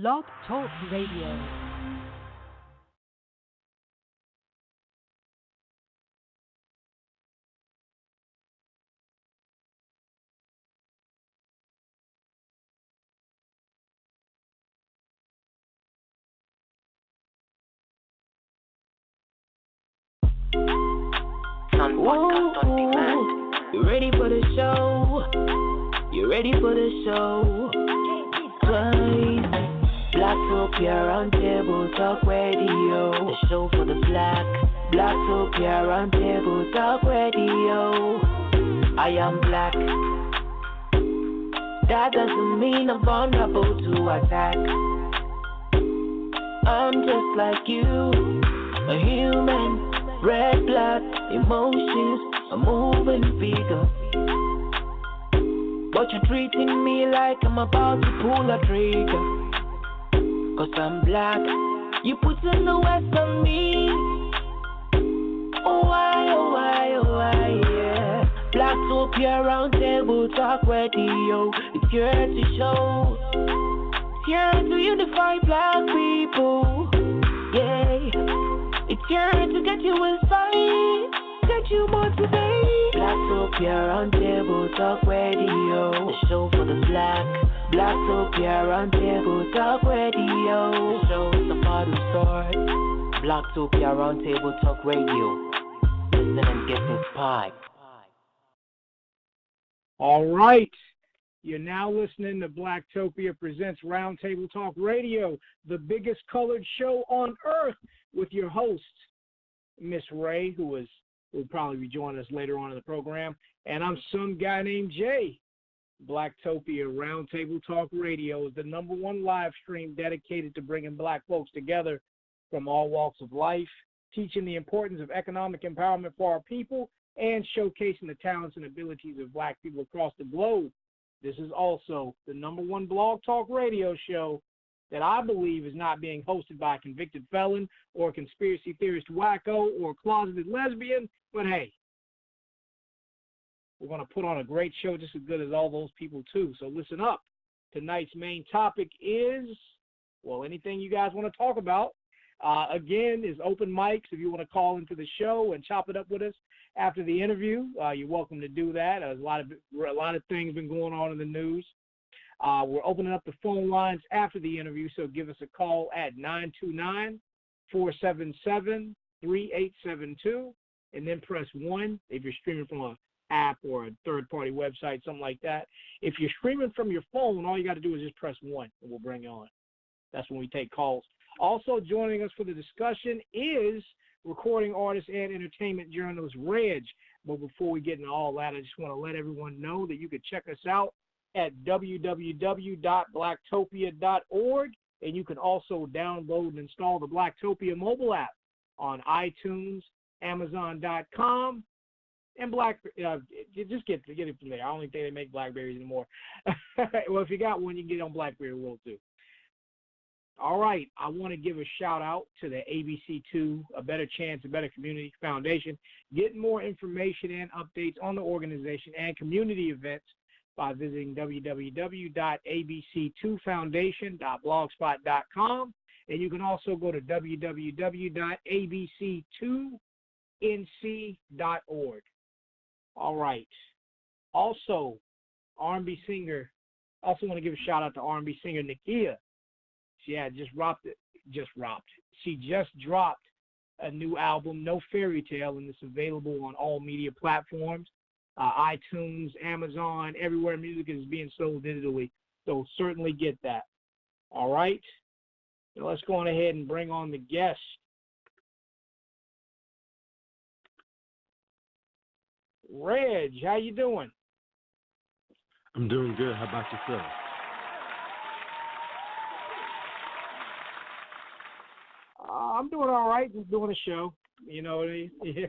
Blog Talk Radio. You ready for the show? You ready for the show? Twice. Blacktopia Roundtable Talk Radio. The show for the black. Blacktopia Roundtable Talk Radio. I am black. That doesn't mean I'm vulnerable to attack. I'm just like you, a human. Red blood, emotions, a moving figure. But you're treating me like I'm about to pull a trigger. Cause I'm black, you put in the west on me. Oh why, oh why, oh why, yeah. Blacktopia Roundtable Talk Radio. It's here to show, it's here to unify black people. Yeah. It's here to get you inspired, get you motivated. Blacktopia Roundtable Talk Radio. The show for the black. Blacktopia Roundtable Talk Radio. The show is the part who starts. Blacktopia Roundtable Talk Radio. Listen and get inspired. All right. You're now listening to Blacktopia Presents Roundtable Talk Radio, the biggest colored show on earth, with your host, Miss Ray, who will probably be joining us later on in the program, and I'm some guy named Jay. Blacktopia Roundtable Talk Radio is the #1 live stream dedicated to bringing black folks together from all walks of life, teaching the importance of economic empowerment for our people, and showcasing the talents and abilities of black people across the globe. This is also the #1 blog talk radio show that I believe is not being hosted by a convicted felon or a conspiracy theorist wacko or a closeted lesbian, but hey, we're going to put on a great show just as good as all those people too, so listen up. Tonight's main topic is, well, anything you guys want to talk about. Again, is open mics. If you want to call into the show and chop it up with us after the interview, you're welcome to do that. A lot of things been going on in the news. We're opening up the phone lines after the interview, so give us a call at 929-477-3872, and then press 1 if you're streaming from an app or a third-party website, something like that. If you're streaming from your phone, all you got to do is just press 1, and we'll bring you on. That's when we take calls. Also joining us for the discussion is recording artist and entertainment journalist Reg. But before we get into all that, I just want to let everyone know that you can check us out at www.blacktopia.org, and you can also download and install the Blacktopia mobile app on iTunes, Amazon.com, and just get it from there. I don't think they make Blackberries anymore. Well, if you got one, you can get it on BlackBerry World too. All right, I want to give a shout out to the ABC2, A Better Chance, A Better Community Foundation. Get more information and updates on the organization and community events by visiting www.abc2foundation.blogspot.com. And you can also go to www.abc2nc.org. All right. Also, R&B singer, also want to give a shout out to R&B singer Nakia. She just dropped a new album, No Fairy Tale, and it's available on all media platforms, iTunes, Amazon, everywhere music is being sold digitally. So certainly get that. All right? So let's go on ahead and bring on the guest. Reg, how you doing? I'm doing good. How about yourself? I'm doing all right. Just doing a show. You know what I mean?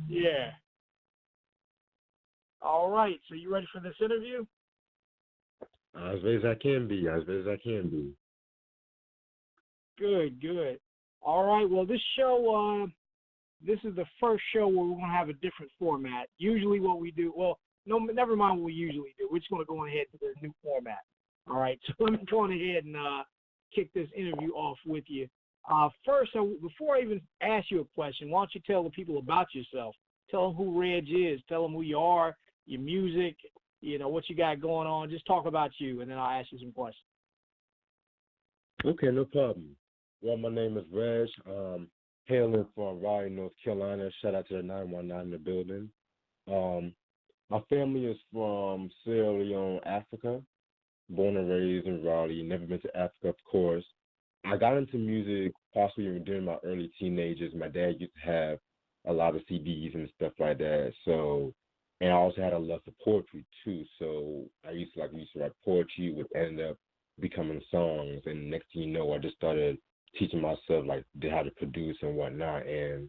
Yeah. All right. So you ready for this interview? As ready as I can be. Good. All right. Well, this show, this is the first show where we're going to have a different format. Usually what we do, well, no, never mind what we usually do. We're just going to go ahead to the new format. All right, so let me go on ahead and kick this interview off with you. First, so before I even ask you a question, why don't you tell the people about yourself? Tell them who Reg is. Tell them who you are, your music, what you got going on. Just talk about you, and then I'll ask you some questions. Okay, no problem. Well, my name is Reg. Hailing from Raleigh, North Carolina. Shout out to the 919 in the building. My family is from Sierra Leone, Africa. Born and raised in Raleigh. Never been to Africa, of course. I got into music possibly during my early teenagers. My dad used to have a lot of CDs and stuff like that. So, and I also had a love for poetry too. So I used to write poetry, which ended up becoming songs. And next thing you know, I just started teaching myself how to produce and whatnot. And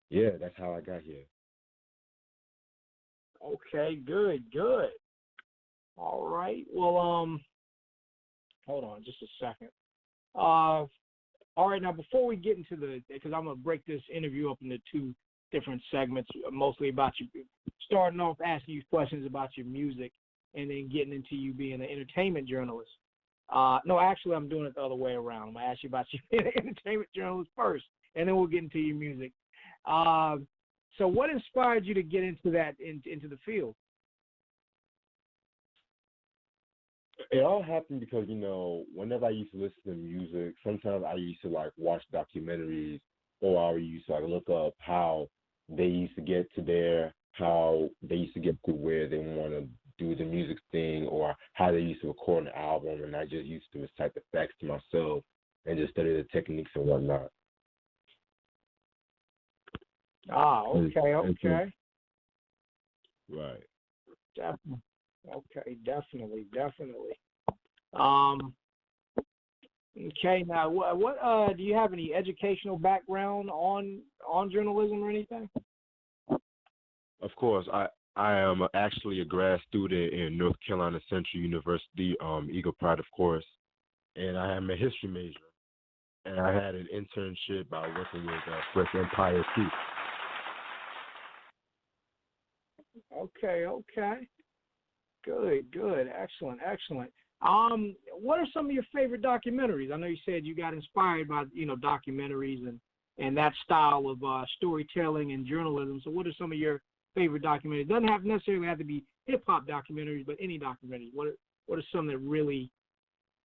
yeah, that's how I got here. Okay, good. All right. Well, hold on just a second. All right, now before we get into because I'm gonna break this interview up into two different segments, mostly about you, starting off asking you questions about your music, and then getting into you being an entertainment journalist. No, actually, I'm doing it the other way around. I'm gonna ask you about you being an entertainment journalist first, and then we'll get into your music. So, what inspired you to get into that into the field? It all happened because, whenever I used to listen to music, sometimes I used to watch documentaries, or I used to look up how they used to get to how they used to get to where they want to do the music thing, or how they used to record an album, and I just used to recite the facts to myself and just study the techniques and whatnot. Okay. Right. Definitely. Okay, definitely. Okay, now what do you have any educational background on journalism or anything? Of course, I am actually a grad student in North Carolina Central University, Eagle Pride, of course, and I am a history major, and I had an internship by working with Press Empire too. Okay. Good. Excellent. What are some of your favorite documentaries? I know you said you got inspired by, documentaries and that style of storytelling and journalism. So what are some of your favorite documentaries? It doesn't necessarily have to be hip hop documentaries, but any documentaries. What are some that really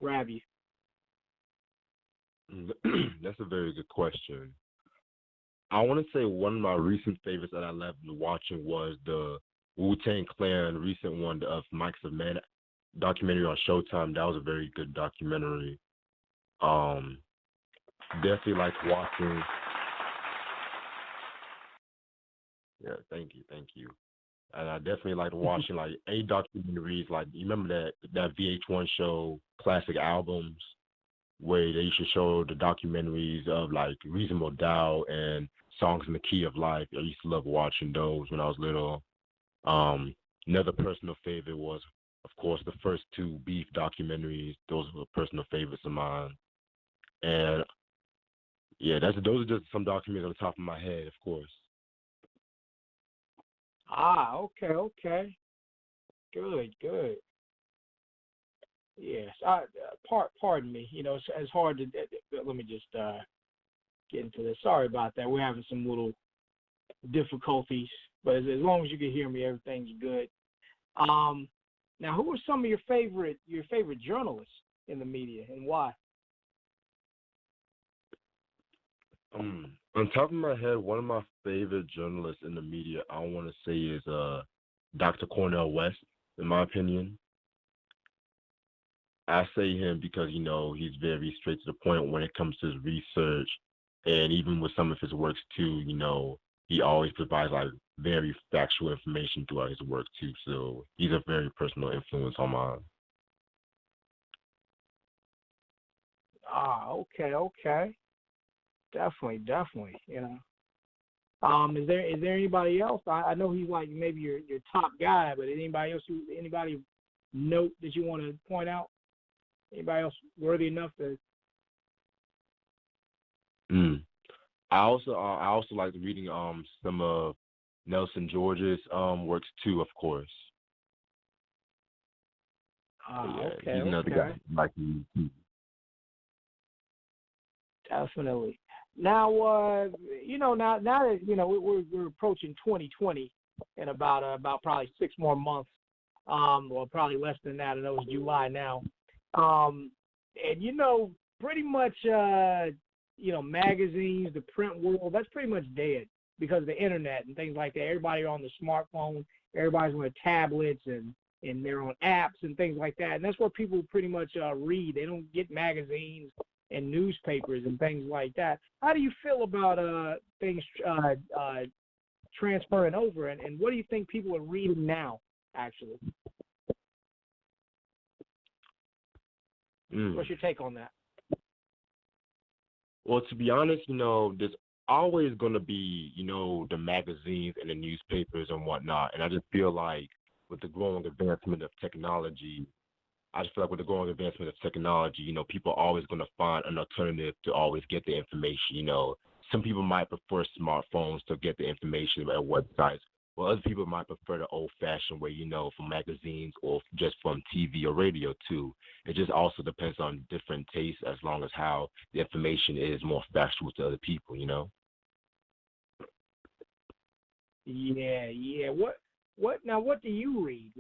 grab you? That's a very good question. I want to say one of my recent favorites that I loved watching was the Wu-Tang Clan recent one of Mike's of Man documentary on Showtime. That was a very good documentary. Definitely like watching. Yeah, thank you. And I definitely like watching any documentaries. You remember that VH1 show, Classic Albums, where they used to show the documentaries of Reasonable Doubt and Songs in the Key of Life. I used to love watching those when I was little. Another personal favorite was, of course, the first two Beef documentaries. Those were personal favorites of mine. And yeah, those are just some documentaries on the top of my head, of course. Okay. Good. Yes. Pardon me. It's hard to. Let me just get into this. Sorry about that. We're having some little difficulties, but as long as you can hear me, everything's good. Now, who are some of your favorite journalists in the media, and why? On top of my head, one of my favorite journalists in the media, I want to say, is Dr. Cornel West, in my opinion. I say him because, he's very straight to the point when it comes to his research, and even with some of his works too, he always provides very factual information throughout his work too. So he's a very personal influence on mine. Okay. Definitely. Is there anybody else? I know he's maybe your top guy, but anybody note that you want to point out? Anybody else worthy enough to? I also like reading some of Nelson George's works too, of course. But Ah, yeah, okay, he's another guy okay. like you. Definitely. Now, now that we're approaching 2020 in about probably 6 more months, or probably less than that. I know it's July now, and pretty much, magazines, the print world, that's pretty much dead because of the internet and things like that. Everybody on the smartphone, everybody's on their tablets and they're on apps and things like that, and that's where people pretty much read. They don't get magazines and newspapers and things like that. How do you feel about things transferring over, and what do you think people are reading now, actually? Mm. What's your take on that? Well, to be honest, there's always going to be, the magazines and the newspapers and whatnot. And I just feel like with the growing advancement of technology, people are always going to find an alternative to always get the information. Some people might prefer smartphones to get the information at websites, while other people might prefer the old-fashioned way, from magazines or just from TV or radio too. It just also depends on different tastes as long as how the information is more factual to other people. Yeah, yeah. What do you read?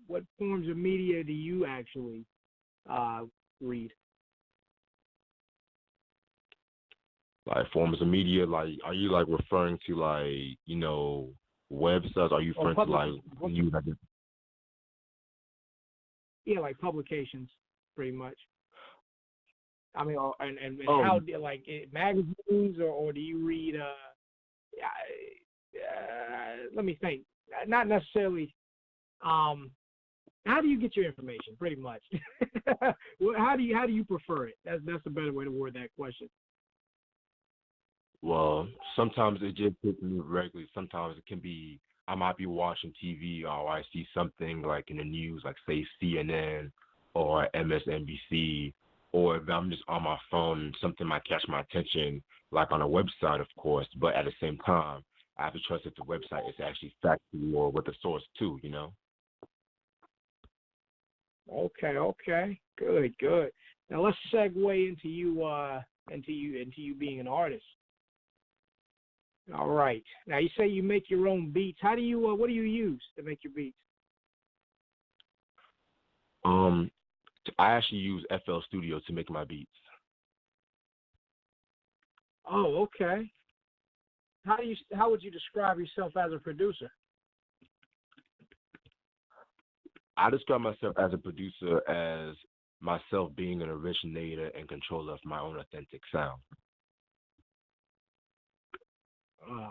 What forms of media do you actually read? Like forms of media, like are you like referring to like, websites? Are you Or referring to like news? yeah, like publications, pretty much. I mean, and Oh, how like magazines, or do you read? Let me think. Not necessarily. How do you get your information? Pretty much. How do you prefer it? That's a better way to word that question. well, sometimes it just hits me regularly. Sometimes it can be I might be watching TV or I see something like in the news, like say CNN or MSNBC, or if I'm just on my phone and something might catch my attention, like on a website, of course. But at the same time, I have to trust that the website is actually factual or with the source too. Okay, okay, good, good. Now let's segue into you being an artist. All right. Now you say you make your own beats. How do you what do you use to make your beats? Um, I actually use FL Studio to make my beats. Oh, okay. How would you describe yourself as a producer? I describe myself as a producer as myself being an originator and controller of my own authentic sound.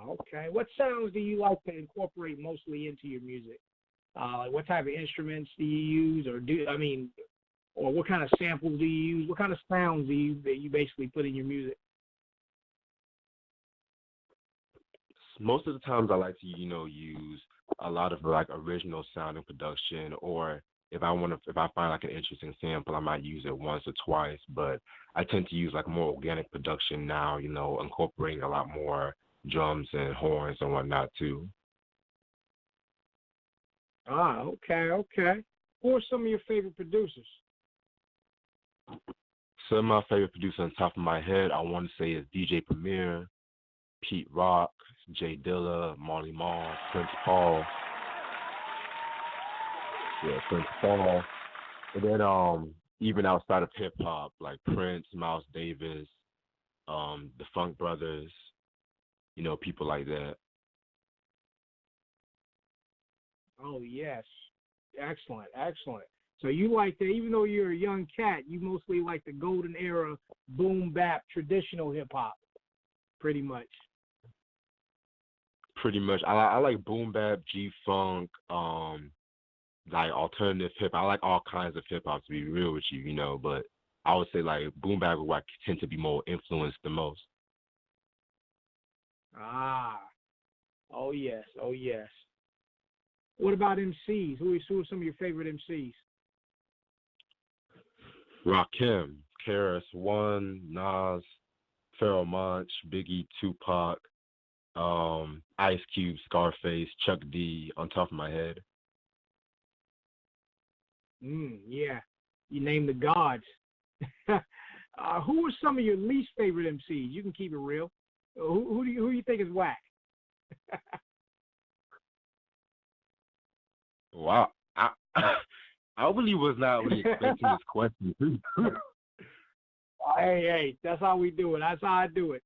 Okay. What sounds do you like to incorporate mostly into your music? Like what type of instruments do you use, or what kind of samples do you use? What kind of sounds do you basically put in your music? Most of the times I like to, use a lot of like original sound and production, or if I find like an interesting sample, I might use it once or twice. But I tend to use like more organic production now, incorporating a lot more drums and horns and whatnot too. Okay, okay. Who are some of your favorite producers? Some of my favorite producers on top of my head, I want to say is DJ Premier, Pete Rock, Jay Dilla, Marley Marl, Prince Paul. Yeah, Prince Paul. And then even outside of hip hop, like Prince, Miles Davis, the Funk Brothers, people like that. Oh yes, excellent, excellent. So you like the even though you're a young cat, you mostly like the golden era boom bap traditional hip hop, pretty much. Pretty much. I like boom bap, G funk, like alternative hip. I like all kinds of hip hop to be real with you. But I would say like boom bap is what I tend to be more influenced the most. Ah, oh yes, oh yes. What about MCs? Who are some of your favorite MCs? Rakim, Karis One, Nas, Pharoah Monch, Biggie, Tupac, Ice Cube, Scarface, Chuck D, on top of my head. Yeah, you name the gods. Who are some of your least favorite MCs? You can keep it real. Who do you think is whack? Wow. I really was not really expecting this question. Hey, that's how we do it. That's how I do it.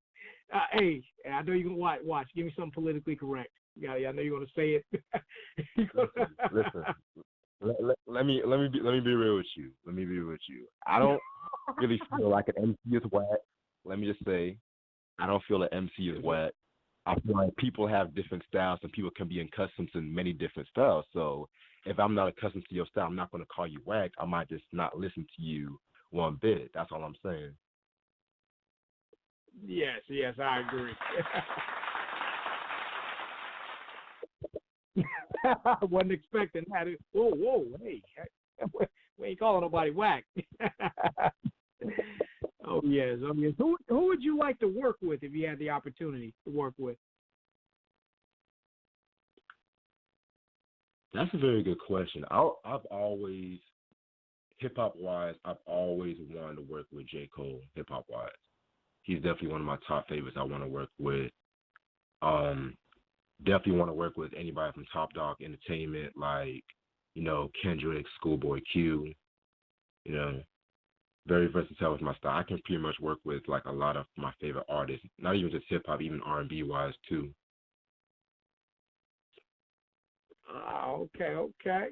Hey, I know you're gonna watch. Give me something politically correct. Yeah, I know you're gonna say it. Listen. Let me be real with you. Let me be real with you. I don't really feel like an MC is whack. Let me just say, I don't feel an MC is whack. I feel like people have different styles and people can be accustomed to many different styles. So if I'm not accustomed to your style, I'm not going to call you whack. I might just not listen to you one bit. That's all I'm saying. Yes, I agree. I wasn't expecting that. Whoa, hey, we ain't calling nobody whack. Oh yes. Who would you like to work with if you had the opportunity to work with? That's a very good question. I've always, hip hop wise, I've always wanted to work with J. Cole. Hip hop wise, he's definitely one of my top favorites. I want to work with. Definitely want to work with anybody from Top Dog Entertainment, like, Kendrick, Schoolboy Q. Very versatile with my style. I can pretty much work with like a lot of my favorite artists, not even just hip hop, even R&B wise too. Okay.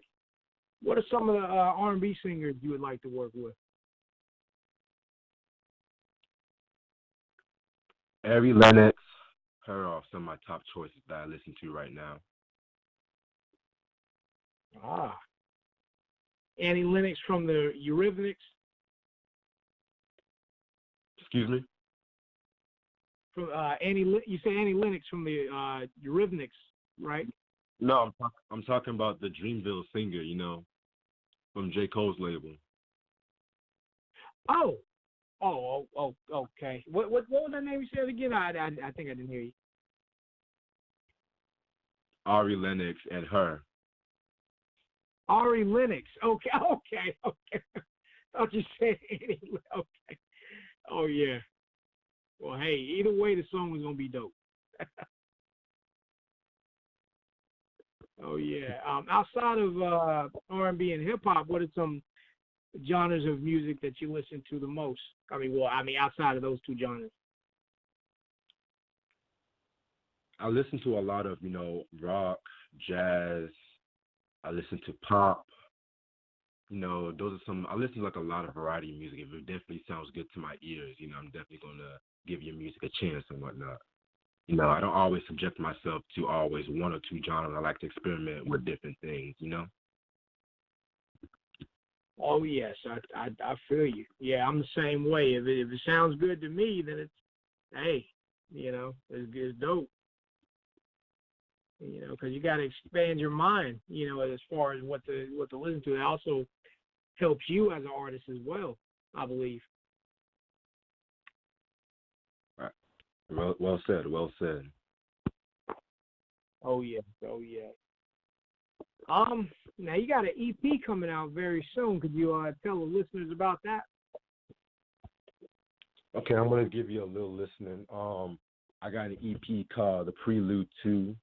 What are some of the R&B singers you would like to work with? Ari Lennox, her are some of my top choices that I listen to right now. Annie Lennox from the Eurythmics. Excuse me? From you say Annie Lennox from the Eurythmics, right? No, I'm talking about the Dreamville singer, from J. Cole's label. Oh, okay. What was that name you said again? I think I didn't hear you. Ari Lennox and her. Ari Lennox. Okay. Thought you said Annie. Okay. Oh yeah. Well, hey, either way, the song was gonna be dope. Oh yeah. Outside of R&B and hip hop, what are some genres of music that you listen to the most? Outside of those two genres. I listen to a lot of, rock, jazz. I listen to pop. Those are some. I listen to like a lot of variety of music. If it definitely sounds good to my ears, I'm definitely gonna give your music a chance and whatnot. I don't always subject myself to always one or two genres. I like to experiment with different things. Oh yes, I feel you. Yeah, I'm the same way. If it sounds good to me, then it's dope. Because you got to expand your mind. As far as what to listen to. It also helps you as an artist as well, I believe. Right. Well said. Well said. Oh yeah. Now you got an EP coming out very soon. Could you tell the listeners about that? Okay, I'm gonna give you a little listening. I got an EP called The Prelude 2.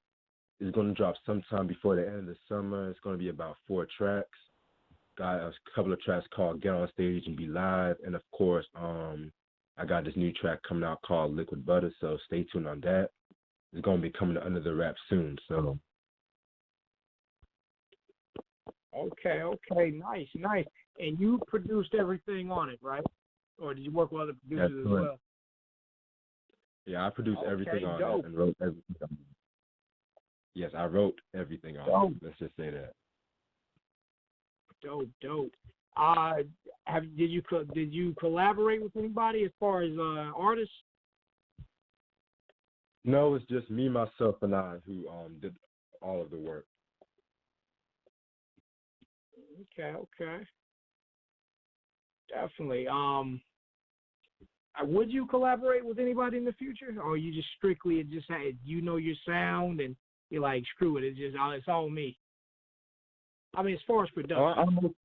It's gonna drop sometime before the end of the summer. It's gonna be about 4 tracks. Got a couple of tracks called Get On Stage and Be Live, and of course, I got this new track coming out called Liquid Butter. So stay tuned on that. It's gonna be coming under the wrap soon. So. Okay, nice. And you produced everything on it, right? Or did you work with other producers as well? Yeah, I produced everything on dope. it and wrote everything on it. Yes, I wrote everything on it. Let's just say that. Dope. Did you collaborate with anybody as far as artists? No, it's just me, myself, and I who did all of the work. Okay. Definitely. Would you collaborate with anybody in the future, or you just strictly your sound and you're like, screw it, it's all me? As far as production.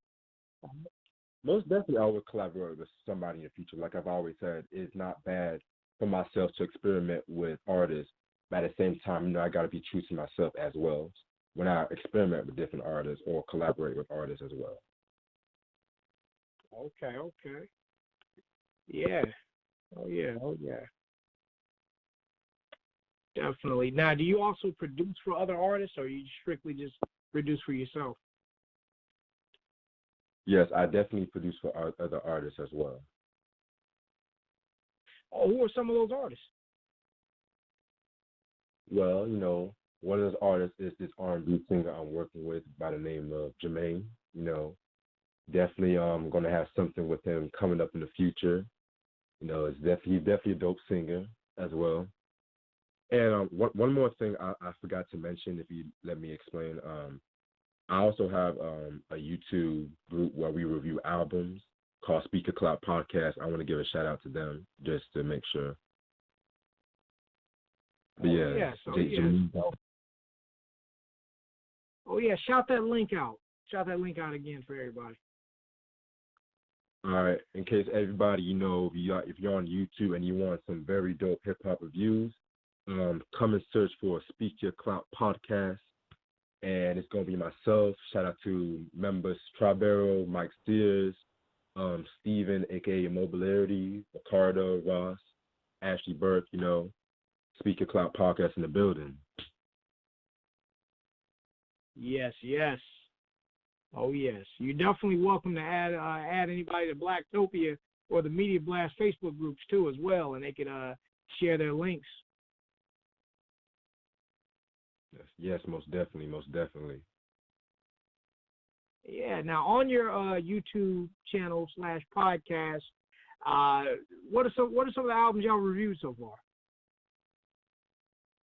Most definitely, I would collaborate with somebody in the future. Like I've always said, it's not bad for myself to experiment with artists, but at the same time, I got to be true to myself as well when I experiment with different artists or collaborate with artists as well. Okay, okay. Yeah. Oh yeah, oh yeah. Definitely. Now, do you also produce for other artists, or you strictly just produce for yourself? Yes, I definitely produce for other artists as well. Oh, who are some of those artists? Well, one of those artists is this R&B singer I'm working with by the name of Jermaine. You know, definitely gonna have something with him coming up in the future. He's definitely a dope singer as well. And one more thing I forgot to mention, if you let me explain. I also have a YouTube group where we review albums called Speaker Cloud Podcast. I want to give a shout out to them just to make sure. But yeah, yes. Jimmy. Oh yeah, shout that link out. Shout that link out again for everybody. All right, in case everybody, if you're on YouTube and you want some very dope hip hop reviews, come and search for Speak Your Clout podcast, and it's gonna be myself. Shout out to members Tribero, Mike Steers, Steven, aka Mobilarity, Ricardo, Ross, Ashley Burke. Speak Your Clout podcast in the building. Yes, yes. Oh yes. You're definitely welcome to add anybody to Blacktopia or the Media Blast Facebook groups too as well, and they could share their links. Yes, most definitely, most definitely. Yeah. Now on your YouTube channel / podcast, what are some of the albums y'all reviewed so far?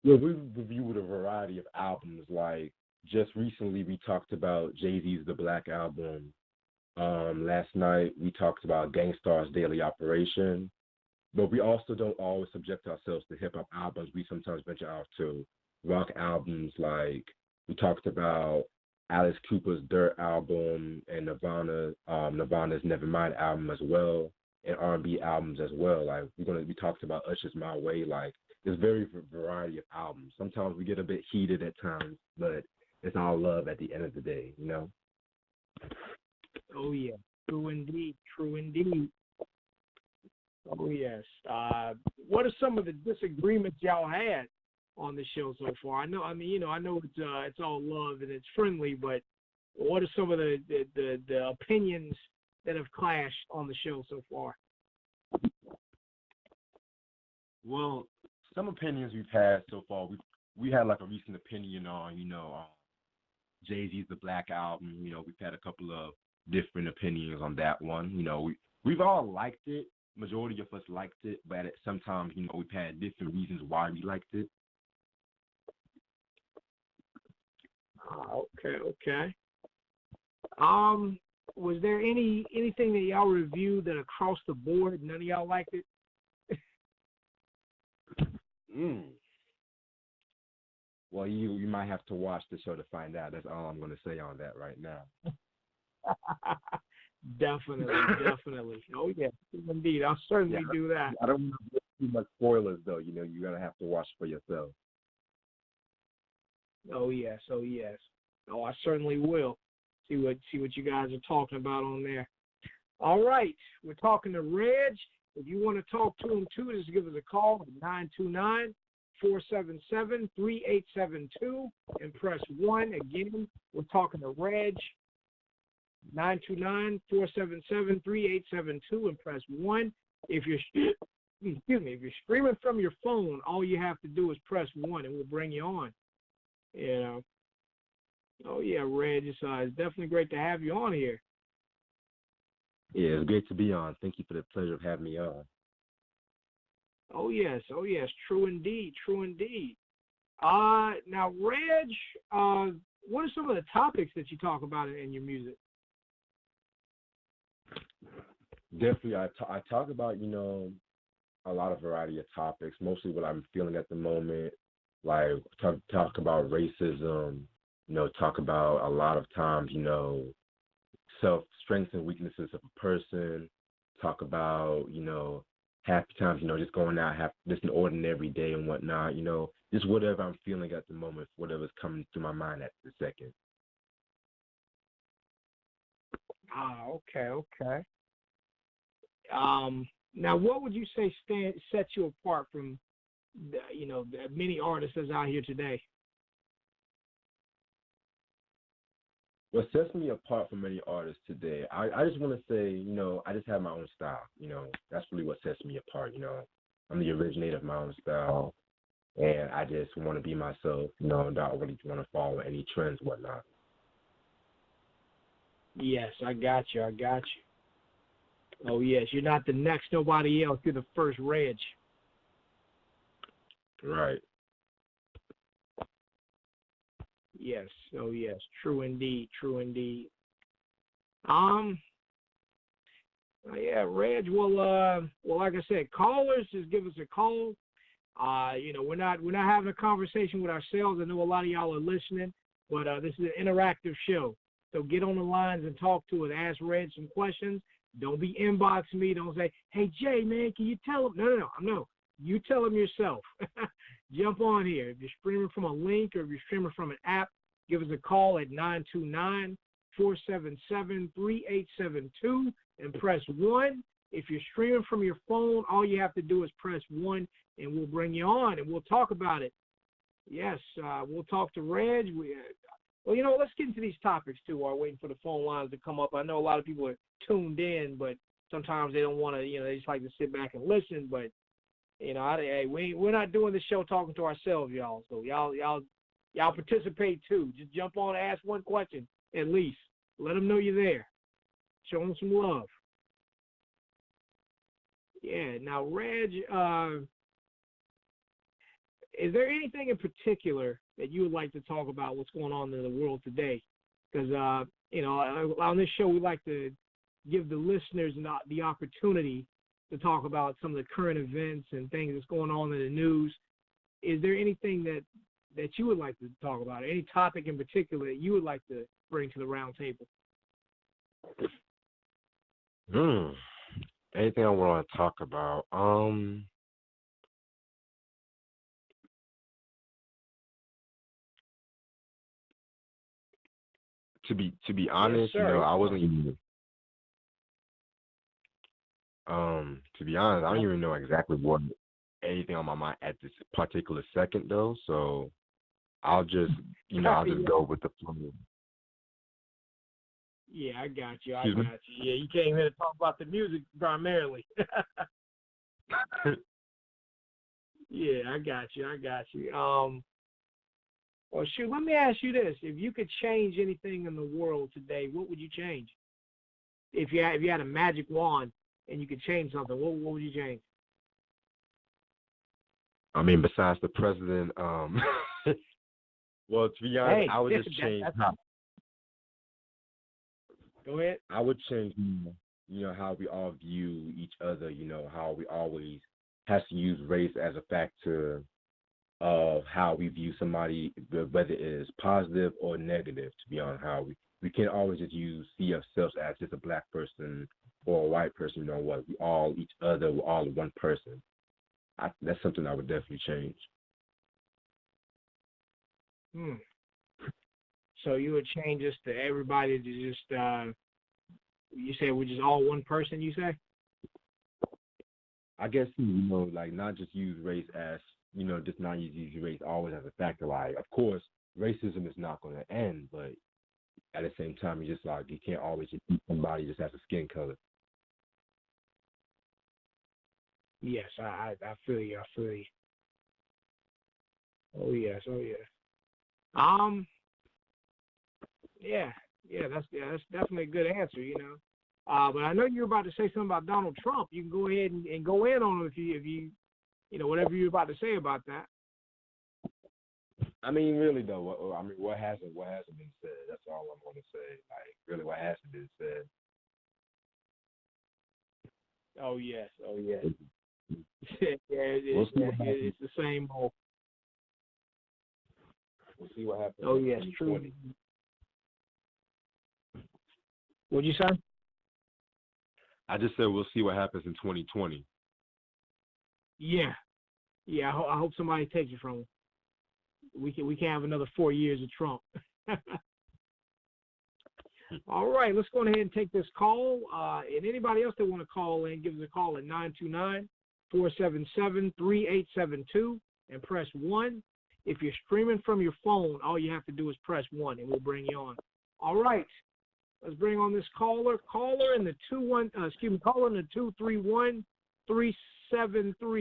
Well, we reviewed a variety of albums. Like just recently, we talked about Jay-Z's The Black Album. Last night, we talked about Gangstar's Daily Operation. But we also don't always subject ourselves to hip hop albums. We sometimes venture out to rock albums. Like we talked about Alice Cooper's Dirt album and Nirvana's Nevermind album as well, and R&B albums as well. Like we talked about Usher's My Way. Like there's very variety of albums. Sometimes we get a bit heated at times, but it's all love at the end of the day. Oh yeah, true indeed, true indeed. Oh yes. What are some of the disagreements y'all had on the show so far? I know it's all love and it's friendly, but what are some of the opinions that have clashed on the show so far? Well, some opinions we've had so far. We had like a recent opinion on Jay-Z's The Black Album. We've had a couple of different opinions on that one. We've all liked it. Majority of us liked it, but sometimes we've had different reasons why we liked it. Okay. Was there anything that y'all reviewed that across the board none of y'all liked it? Well, you might have to watch the show to find out. That's all I'm going to say on that right now. Definitely. Oh yeah, indeed. I'll certainly do that. I don't want to give too much spoilers though. You're going to have to watch for yourself. Oh yes. Oh, I certainly will. See what you guys are talking about on there. All right, we're talking to Reg. If you want to talk to him too, just give us a call at 929-477-3872 and press 1. Again, we're talking to Reg. 929-477-3872 and press 1. If you're streaming from your phone, all you have to do is press 1 and we'll bring you on. Oh yeah, Reg, it's definitely great to have you on here. Yeah, it's great to be on. Thank you for the pleasure of having me on. Oh yes, true indeed. Now Reg, what are some of the topics that you talk about in your music? Definitely, I talk about a lot of variety of topics. Mostly what I'm feeling at the moment, like talk about racism. Talk about a lot of times strengths and weaknesses of a person, talk about, happy times, just going out, just an ordinary day and whatnot, just whatever I'm feeling at the moment, whatever's coming through my mind at the second. Okay. Now, what would you say sets you apart from, the many artists that's out here today? What sets me apart from many artists today, I just want to say, I just have my own style. That's really what sets me apart. I'm the originator of my own style, and I just want to be myself. Don't really want to follow any trends, whatnot. Yes, I got you. Oh, yes, you're not the next nobody else. You're the first Reg. Right. Yes. Oh, yes. True indeed. Yeah, Reg. Well, like I said, callers, just give us a call. We're not having a conversation with ourselves. I know a lot of y'all are listening, but this is an interactive show. So get on the lines and talk to us. Ask Reg some questions. Don't be inboxing me. Don't say, "Hey Jay, man, can you tell him?" No. You tell him yourself. Jump on here. If you're streaming from a link or if you're streaming from an app, give us a call at 929-477-3872 and press 1. If you're streaming from your phone, all you have to do is press 1 and we'll bring you on and we'll talk about it. Yes, we'll talk to Reg. Let's get into these topics too while we're waiting for the phone lines to come up. I know a lot of people are tuned in, but sometimes they don't want to, they just like to sit back and listen. But, we're not doing this show talking to ourselves, y'all. So y'all participate too. Just jump on and ask one question at least. Let them know you're there. Show them some love. Yeah. Now, Reg, is there anything in particular that you would like to talk about what's going on in the world today? Because, on this show, we like to give the listeners the opportunity to talk about some of the current events and things that's going on in the news. Is there anything that you would like to talk about? Any topic in particular that you would like to bring to the round table? Anything I want to talk about? To be honest, yes, I wasn't even. To be honest, I don't even know exactly what anything on my mind at this particular second though. So I'll just, I'll just go with the flow. Yeah, I got you. Yeah, you came here to talk about the music primarily. Yeah, I got you. Well, shoot, let me ask you this. If you could change anything in the world today, what would you change? If you had a magic wand and you could change something, what would you change? I mean, besides the president, well, to be honest, I would just change. Go ahead. I would change, how we all view each other. How we always has to use race as a factor of how we view somebody, whether it is positive or negative. To be honest, how we can't always just see ourselves as just a black person or a white person. We all each other. We're all one person. That's something I would definitely change. So you would change this to everybody to just, you say we're just all one person, you say? I guess, not just use race as, just not use race always as a factor. Like, of course, racism is not going to end, but at the same time, you can't always just beat somebody just as a skin color. Yes, I feel you. Oh yes. Yeah, that's definitely a good answer, But I know you're about to say something about Donald Trump. You can go ahead and go in on it if you whatever you're about to say about that. I mean, really though, what hasn't been said? That's all I'm going to say. Like, really, what hasn't been said? Oh yes. It's the same old. We'll see what happens. Oh yes, true. What'd you say? I just said we'll see what happens in 2020. Yeah. Yeah, I hope somebody takes it from him. We can have another 4 years of Trump. All right, let's go ahead and take this call. And anybody else that want to call in, give us a call at 929-477-3872 and press 1. If you're streaming from your phone, all you have to do is press 1 and we'll bring you on. All right. Let's bring on this caller. Caller in the 231-373.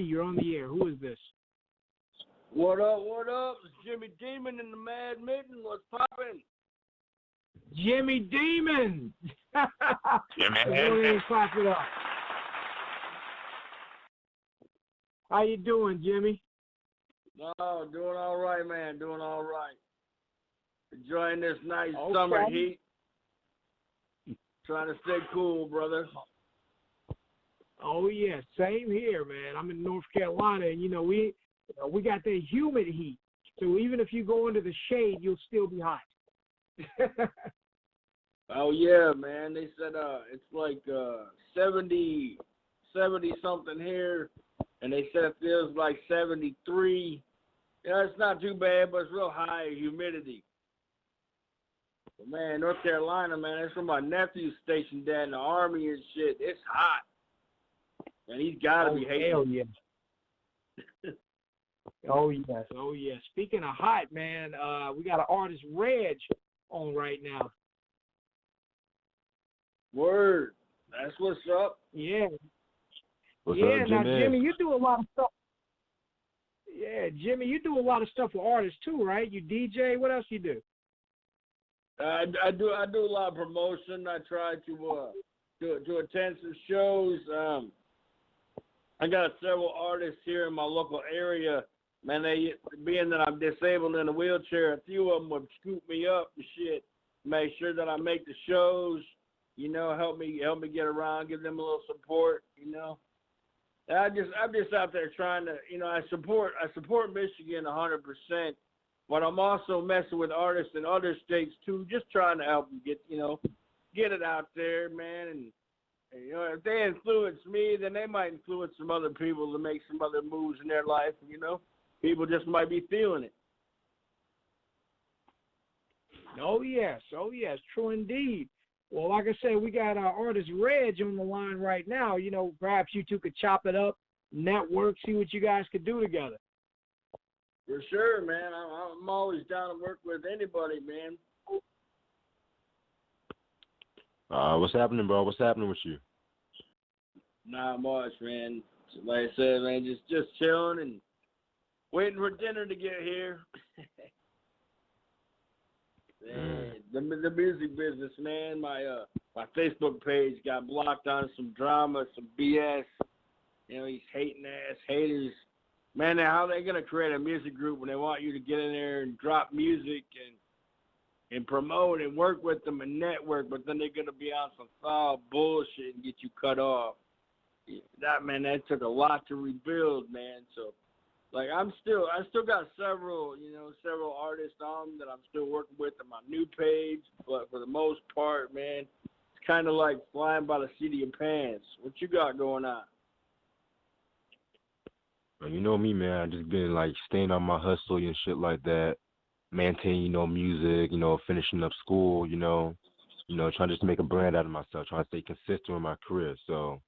You're on the air. Who is this? What up, what up? It's Jimmy Demon in the Mad Mitten. What's poppin'? Jimmy Demon. Jimmy. Let's go ahead and clap it up. How you doing, Jimmy? Oh, doing all right, man. Doing all right. Enjoying this nice summer heat. Trying to stay cool, brother. Oh yeah, same here, man. I'm in North Carolina, and we got the humid heat. So even if you go into the shade, you'll still be hot. Oh yeah, man. They said it's like 70 something here, and they said it feels like 73. Yeah, it's not too bad, but it's real high humidity. But man, North Carolina, man, that's where my nephew's stationed down in the Army and shit. It's hot. And he's got to be hating. Hell yeah. Oh, yes. Oh, yes. Speaking of hot, man, we got an artist, Reg, on right now. Word. That's what's up. Yeah. What's yeah, up, now, Jimmy? Jimmy, you do a lot of stuff. Yeah, Jimmy, you do a lot of stuff for artists, too, right? You DJ. What else you do? I do a lot of promotion. I try to attend some shows. I got several artists here in my local area. Man, they being that I'm disabled in a wheelchair, a few of them would scoop me up and shit, make sure that I make the shows. Help me get around, give them a little support. I'm just out there trying to, I support Michigan 100%. But I'm also messing with artists in other states too, just trying to help them get it out there, man. And if they influence me, then they might influence some other people to make some other moves in their life. People just might be feeling it. Oh yes, true indeed. Well, like I said, we got our artist Reg on the line right now. Perhaps you two could chop it up, network, see what you guys could do together. For sure, man. I'm always down to work with anybody, man. What's happening, bro? What's happening with you? Not much, man. Like I said, man, just chilling and waiting for dinner to get here. Man, the music business, man. My Facebook page got blocked on some drama, some BS. These hating ass haters. Man, how are they gonna create a music group when they want you to get in there and drop music and promote and work with them and network, but then they're gonna be on some foul bullshit and get you cut off? That took a lot to rebuild, man. So, like, I still got several artists on that I'm still working with on my new page, but for the most part, man, it's kind of like flying by the seat of your pants. What you got going on? You know me, man. I just been like staying on my hustle and shit like that, maintaining, music, finishing up school, trying to just make a brand out of myself, trying to stay consistent with my career. So,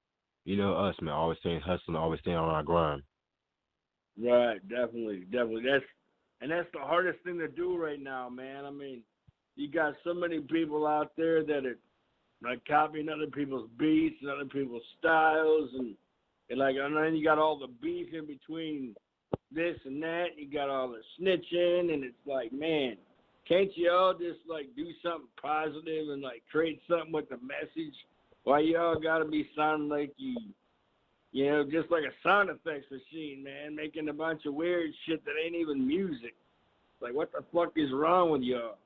us, man, always staying hustling, always staying on our grind. Right, definitely. That's the hardest thing to do right now, man. I mean, you got so many people out there that are like copying other people's beats and other people's styles, and then you got all the beef in between this and that. You got all the snitching, and it's like, man, can't you all just like do something positive and like create something with the message? Why you all gotta be sounding like just like a sound effects machine, man, making a bunch of weird shit that ain't even music? Like, what the fuck is wrong with y'all?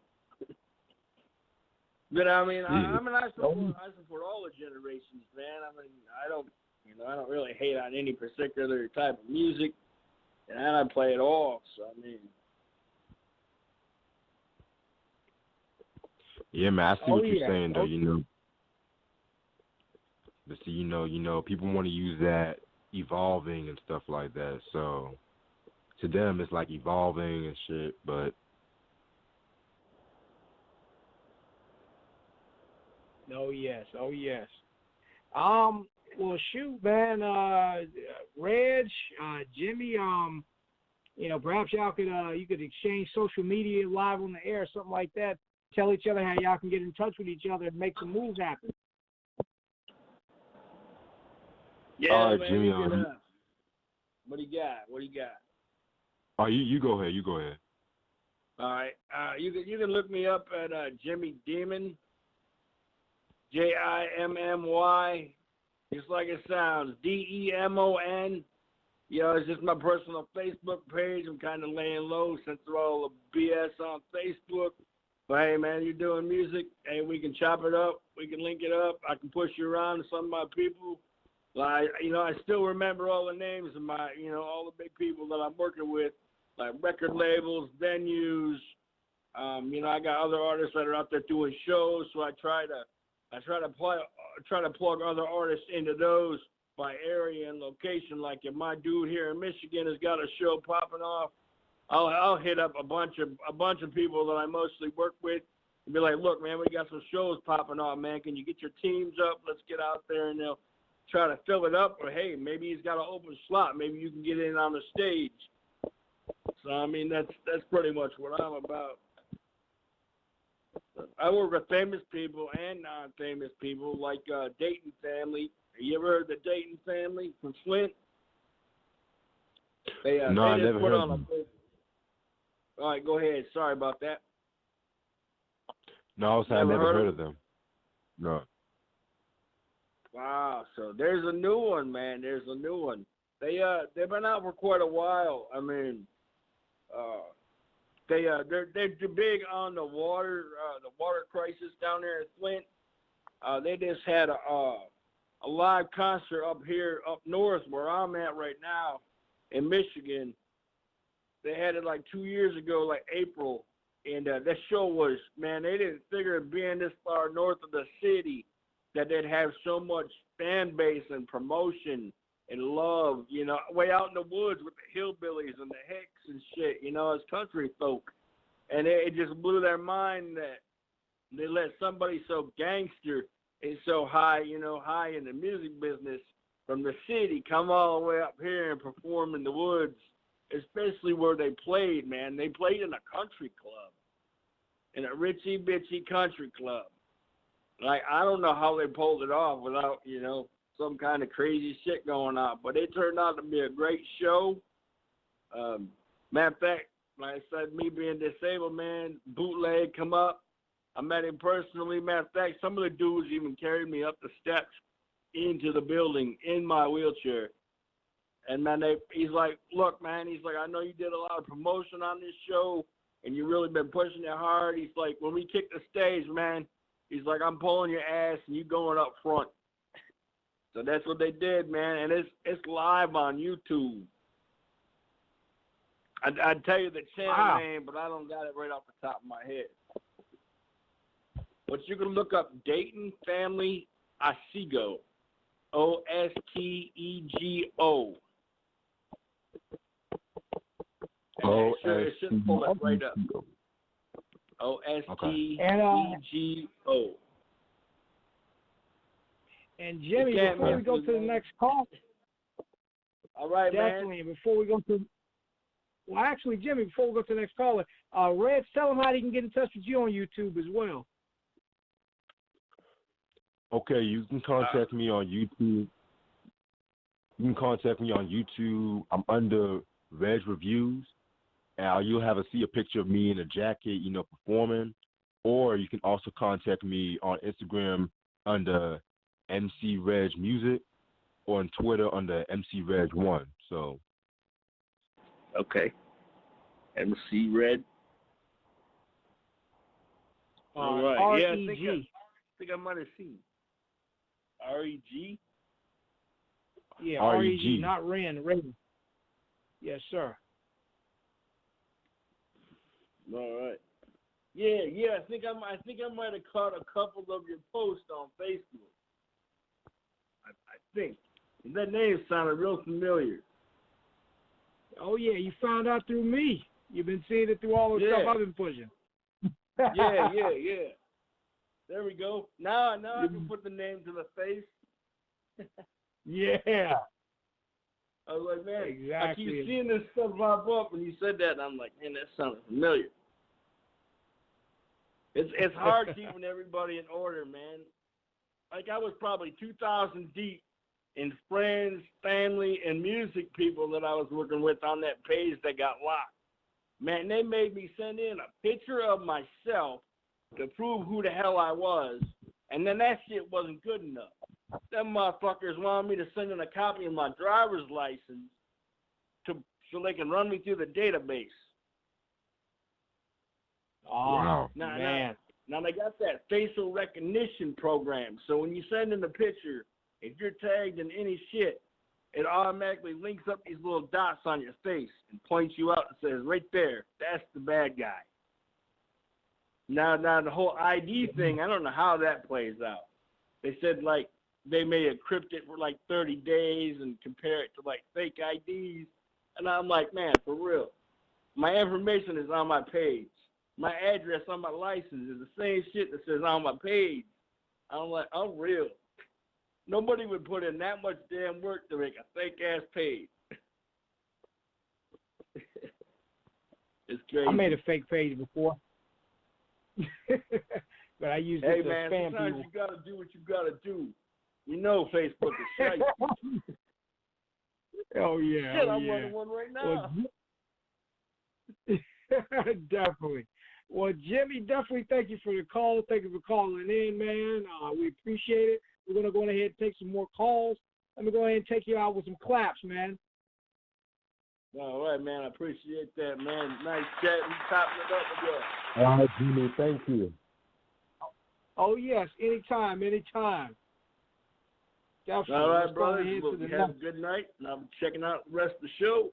But I mean, I support all the generations, man. I mean, I don't really hate on any particular type of music, and I play it all. So I mean, yeah, man, I see what you're saying, though. But see, people want to use that evolving and stuff like that. So to them, it's like evolving and shit. But oh yes. Well, shoot, man. Reg, Jimmy. Perhaps y'all could you could exchange social media live on the air, or something like that. Tell each other how y'all can get in touch with each other and make some moves happen. Yeah, man. Jimmy, What do you got? Oh, you go ahead. You go ahead. All right. You can look me up at Jimmy Demon, Jimmy, just like it sounds, Demon. It's just my personal Facebook page. I'm kind of laying low since all the BS on Facebook. But hey, man, you're doing music. Hey, we can chop it up. We can link it up. I can push you around to some of my people. Like, I still remember all the names of my, all the big people that I'm working with, like record labels, venues. I got other artists that are out there doing shows, so I try to plug other artists into those by area and location. Like if my dude here in Michigan has got a show popping off, I'll hit up a bunch of people that I mostly work with and be like, look, man, we got some shows popping off, man. Can you get your teams up? Let's get out there, and they'll try to fill it up. Or hey, maybe he's got an open slot. Maybe you can get in on the stage. So I mean, that's pretty much what I'm about. I work with famous people and non-famous people, like Dayton Family. You ever heard of the Dayton Family from Flint? No, I never heard of them. All right, go ahead. Sorry about that. No, I never heard of them. No. Wow. So there's a new one, man. There's a new one. They've been out for quite a while. I mean, they're big on the water crisis down there in Flint. They just had a live concert up north where I'm at right now in Michigan. They had it like 2 years ago, like April, and that show was, man, they didn't figure being this far north of the city that they'd have so much fan base and promotion and love, way out in the woods with the hillbillies and the hicks and shit, as country folk. And it just blew their mind that they let somebody so gangster and so high, high in the music business from the city come all the way up here and perform in the woods, especially where they played, man. They played in a country club, in a ritzy bitchy country club. Like, I don't know how they pulled it off without, some kind of crazy shit going on. But it turned out to be a great show. Matter of fact, like I said, me being disabled, man, Bootleg come up. I met him personally. Matter of fact, some of the dudes even carried me up the steps into the building in my wheelchair. And, man, he's like, look, man, he's like, I know you did a lot of promotion on this show, and you really been pushing it hard. He's like, when we kick the stage, man, he's like, I'm pulling your ass, and you going up front. So that's what they did, man, and it's live on YouTube. I'd tell you the channel name, but I don't got it right off the top of my head. But you can look up Dayton Family Otsego, Ostego. It should pull it right up. Ostego. And Jimmy, before we go to the next call, all right, definitely. Man. Before we go to, well, actually, Jimmy, before we go to the next caller, Reg, tell him how he can get in touch with you on YouTube as well. Okay, you can contact me on YouTube. I'm under Reg Reviews, and you'll see a picture of me in a jacket, performing. Or you can also contact me on Instagram under MC Reg Music, or on Twitter under MC Reg 1. So. Okay. MC Reg. All right. R-E-G. Yeah, I think I might have seen. R-E-G? Yeah, R-E-G, not Ren. Yes, sir. All right. Yeah. I think I might have caught a couple of your posts on Facebook. think. That name sounded real familiar. Oh yeah, you found out through me. You've been seeing it through all the stuff I've been pushing. yeah. There we go. Now I can put the name to the face. Yeah. I was like, man, exactly. I keep seeing this stuff pop up, and you said that, and I'm like, man, that sounded familiar. It's hard keeping everybody in order, man. Like, I was probably 2,000 deep in friends, family, and music people that I was working with on that page that got locked. Man, they made me send in a picture of myself to prove who the hell I was, and then that shit wasn't good enough. Them motherfuckers wanted me to send in a copy of my driver's license so they can run me through the database. Oh, wow. Man. Now they got that facial recognition program, so when you send in the picture, if you're tagged in any shit, it automatically links up these little dots on your face and points you out and says, right there, that's the bad guy. Now the whole ID thing, I don't know how that plays out. They said, like, they may encrypt it for like 30 days and compare it to like fake IDs. And I'm like, man, for real. My information is on my page. My address on my license is the same shit that says on my page. I'm like, I'm real. Nobody would put in that much damn work to make a fake ass page. It's crazy. I made a fake page before. But I used it to spam people. Sometimes you gotta do what you gotta do. You know Facebook is shite. Oh yeah. Shit, I'm running one right now. Definitely. Well, Jimmy, definitely thank you for the call. Thank you for calling in, man. We appreciate it. We're going to go ahead and take some more calls. Let me go ahead and take you out with some claps, man. All right, man. I appreciate that, man. Nice chat. We topping it up again. All right, Jimmy. Thank you. Oh, yes. Anytime. Definitely. All right, brothers. Have a good night, and I'm checking out the rest of the show.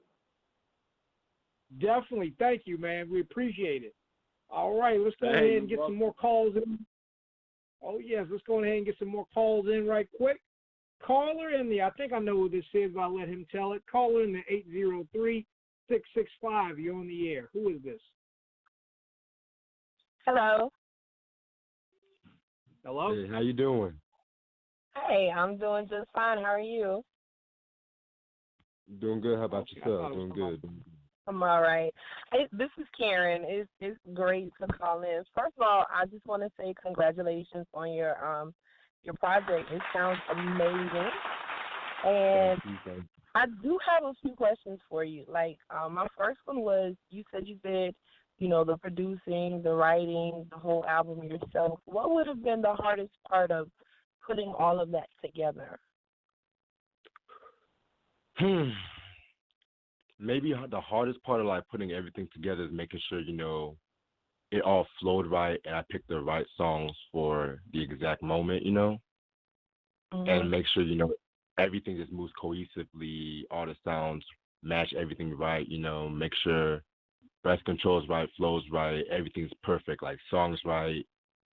Definitely. Thank you, man. We appreciate it. All right, let's go ahead and get some more calls in. Oh, yes, let's go ahead and get some more calls in right quick. Caller in the, I think I know who this is, but I'll let him tell it. Caller in the 803-665. You're on the air. Who is this? Hello. Hello? Hey, how you doing? Hey, I'm doing just fine. How are you? Doing good. How about yourself? Doing good. I'm all right. This is Karen. It's great to call in. First of all, I just want to say congratulations on your project. It sounds amazing. And I do have a few questions for you. Like, my first one was, you said the producing, the writing, the whole album yourself. What would have been the hardest part of putting all of that together? Maybe the hardest part of like putting everything together is making sure, it all flowed right and I picked the right songs for the exact moment, and make sure, everything just moves cohesively, all the sounds match everything right, make sure breath control's right, flow's right, everything's perfect, like songs right,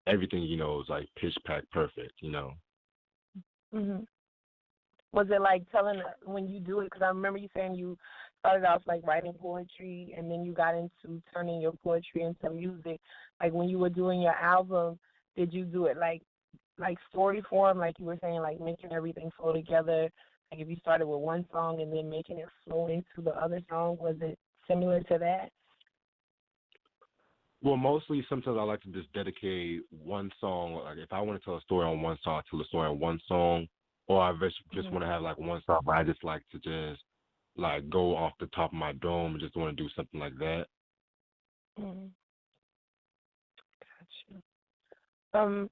everything, is like pitch pack perfect, Was it like telling when you do it? Because I remember you saying you started off like writing poetry and then you got into turning your poetry into music. Like when you were doing your album, did you do it like story form, like you were saying, like making everything flow together? Like if you started with one song and then making it flow into the other song, was it similar to that? Well, mostly sometimes I like to just dedicate one song. Like if I want to tell a story on one song, I tell a story on one song. Or I just want to have like one song, but I just like to just like go off the top of my dome and just want to do something like that. Gotcha.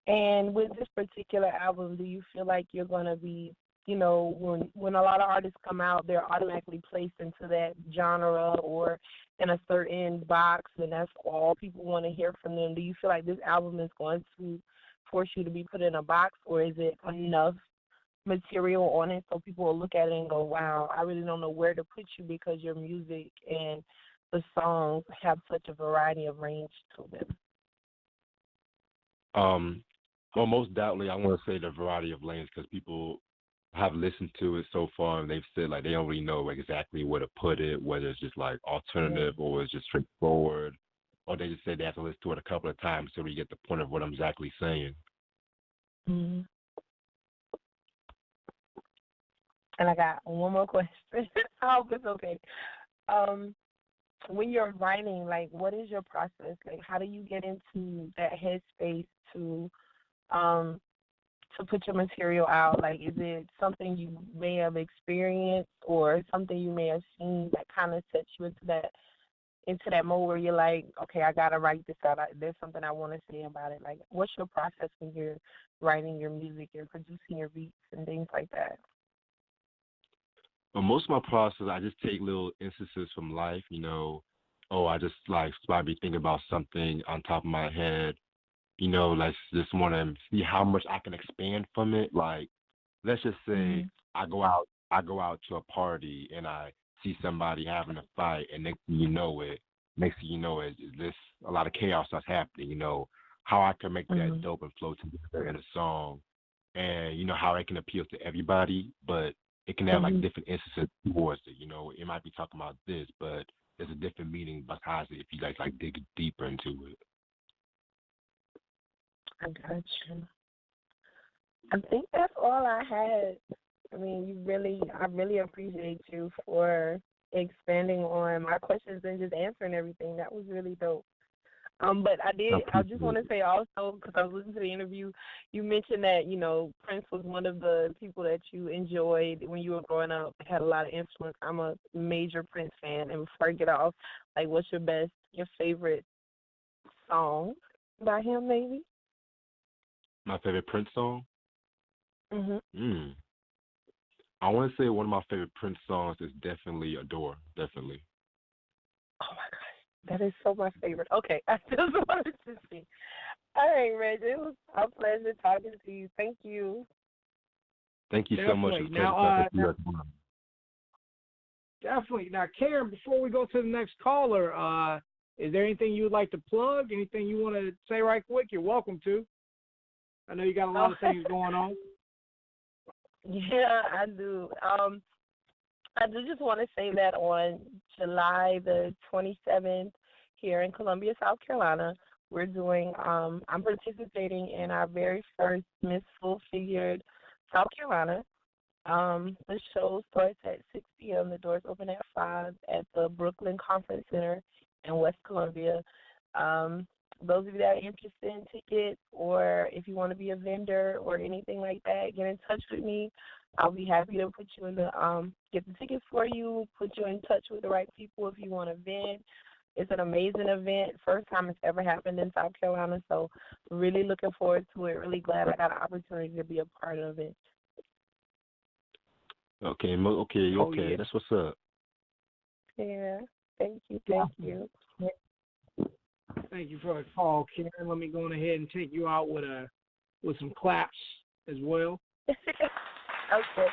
And with this particular album, do you feel like you're going to be, when a lot of artists come out, they're automatically placed into that genre or in a certain box, and that's all people want to hear from them? Do you feel like this album is going to force you to be put in a box, or is it enough material on it so people will look at it and go, wow, I really don't know where to put you because your music and the songs have such a variety of range to them? Well, most doubtly, I want to say the variety of lanes because people have listened to it so far, and they've said like they don't really know exactly where to put it, whether it's just like alternative or it's just straightforward, or they just said they have to listen to it a couple of times so we get the point of what I'm exactly saying. Mm-hmm. And I got one more question. I hope it's okay. When you're writing, like, what is your process? Like, how do you get into that headspace to put your material out? Like, is it something you may have experienced or something you may have seen that kind of sets you into that mode where you're like, okay, I gotta write this out. There's something I want to say about it. Like, what's your process when you're writing your music, you're producing your beats and things like that? But most of my process, I just take little instances from life. I just like probably think about something on top of my head. Like just want to see how much I can expand from it. Like, let's just say I go out to a party and I see somebody having a fight, and next thing you know it, this a lot of chaos starts happening. How I can make that dope and flow together in a song, and how it can appeal to everybody, but it can have like different instances towards it. It might be talking about this, but there's a different meaning behind it if you guys like dig deeper into it. I got you. I think that's all I had. I mean, I really appreciate you for expanding on my questions and just answering everything. That was really dope. But I just want to say also, because I was listening to the interview, you mentioned that, Prince was one of the people that you enjoyed when you were growing up, had a lot of influence. I'm a major Prince fan. And before I get off, like, what's your favorite song by him, maybe? My favorite Prince song? Mm-hmm. I want to say one of my favorite Prince songs is definitely Adore. Definitely. Oh, my gosh. That is so my favorite. Okay, I just wanted to see. All right, Reg, it was a pleasure talking to you. Thank you. Thank you so much. Definitely. Now, Karen, before we go to the next caller, is there anything you would like to plug? Anything you want to say right quick? You're welcome to. I know you got a lot of things going on. Yeah, I do. I do just want to say that on July the 27th here in Columbia, South Carolina, we're doing, I'm participating in our very first Miss Full Figured South Carolina. The show starts at 6 p.m. The doors open at 5 at the Brooklyn Conference Center in West Columbia. Those of you that are interested in tickets, or if you want to be a vendor or anything like that, get in touch with me. I'll be happy to put you in get the tickets for you, put you in touch with the right people if you want to vend. It's an amazing event. First time it's ever happened in South Carolina, so really looking forward to it. Really glad I got an opportunity to be a part of it. Okay. Yeah. That's what's up. Yeah. Thank you. Thank you for the call, Karen. Let me go ahead and take you out with some claps as well. Okay.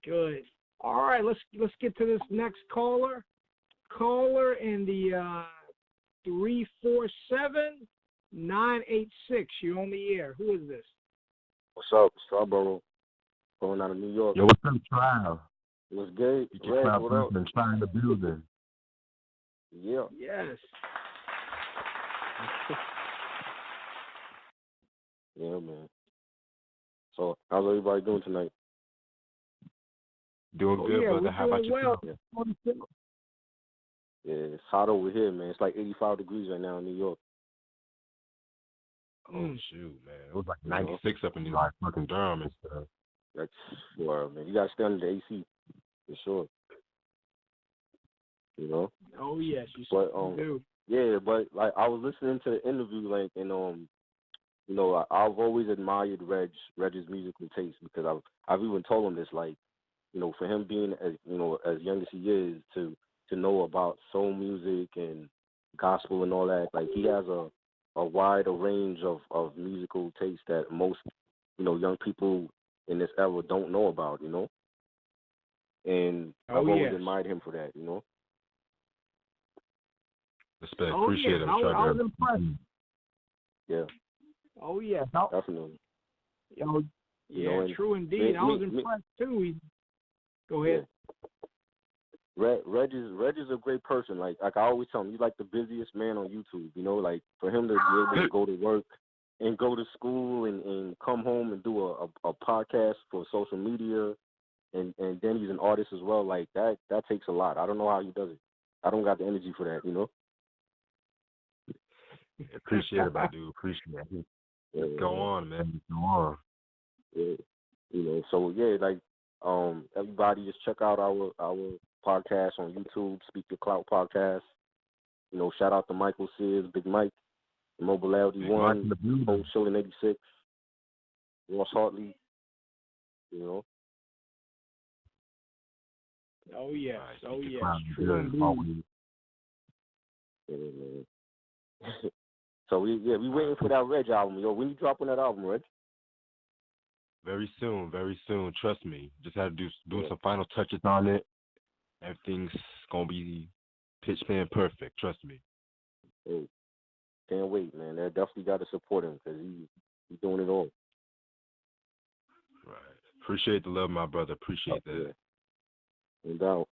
Good. All right, let's get to this next caller. Caller in the 347-986. You're on the air. Who is this? What's up, Strawberry? Going out of New York. Yo, what's up, Trial? What's good? You can try and trying the building. Yeah. Yes. Yeah, man. So, how's everybody doing tonight? Doing good, brother. How about you? Yeah, it's hot over here, man. It's like 85 degrees right now in New York. Oh, shoot, man. It was like 96 up in New York, fucking Durham and stuff. That's wow, man. You got to stay under the AC, for sure. Oh, yes, you do. Yeah, but, like, I was listening to the interview, like, and, I've always admired Reg's musical taste because I've even told him this, like, for him being as young as he is to know about soul music and gospel and all that, like he has a wider range of musical taste that most young people in this era don't know about, and I've always admired him for that, Respect, appreciate it. I was impressed. Yeah. Oh, yeah. Definitely. Oh, yeah, true indeed. I was impressed too. Go ahead. Yeah. Reg is a great person. Like I always tell him, he's like the busiest man on YouTube. You know, like for him to be able to go to work and go to school and come home and do a podcast for social media, and then he's an artist as well. Like that takes a lot. I don't know how he does it. I don't got the energy for that. You know. Appreciate it, my dude. Appreciate it. Go on, man. Go on. Yeah. You know, so yeah, like everybody just check out our podcast on YouTube, Speak Your Clout podcast. You know, shout out to Michael Sears, Big Mike, Mobility One, Home Show in '86, Ross Hartley. You know. Oh yes, True indeed. So we waiting for that Reg album, yo. When you dropping that album, Reg? Very soon. Trust me. Just had to do some final touches on it. Everything's gonna be pitch man perfect. Trust me. Hey, can't wait, man. They definitely got to support him because he's doing it all. Right. Appreciate the love, my brother. Appreciate that. No doubt.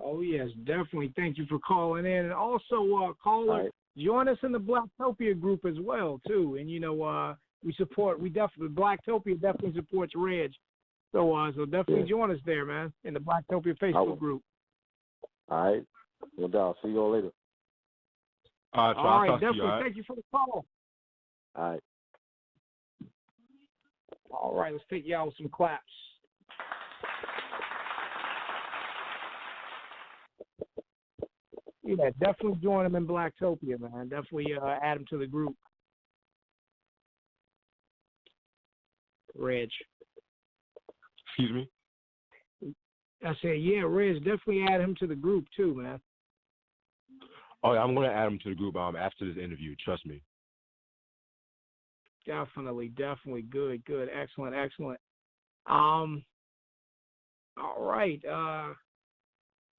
Oh yes, definitely. Thank you for calling in, and also caller, join us in the Blacktopia group as well too. And you know, Blacktopia definitely supports Reg, so definitely join us there, man, in the Blacktopia Facebook group. All right, no doubt. See you all later. All right, definitely. All right? Thank you for the call. All right. All right, let's take y'all with some claps. Yeah, definitely join them in Blacktopia, man. Definitely add them to the group. Reg. Excuse me? I said, yeah, Reg, definitely add him to the group too, man. Oh, yeah, I'm going to add him to the group after this interview. Trust me. Definitely. Good. Excellent. All right.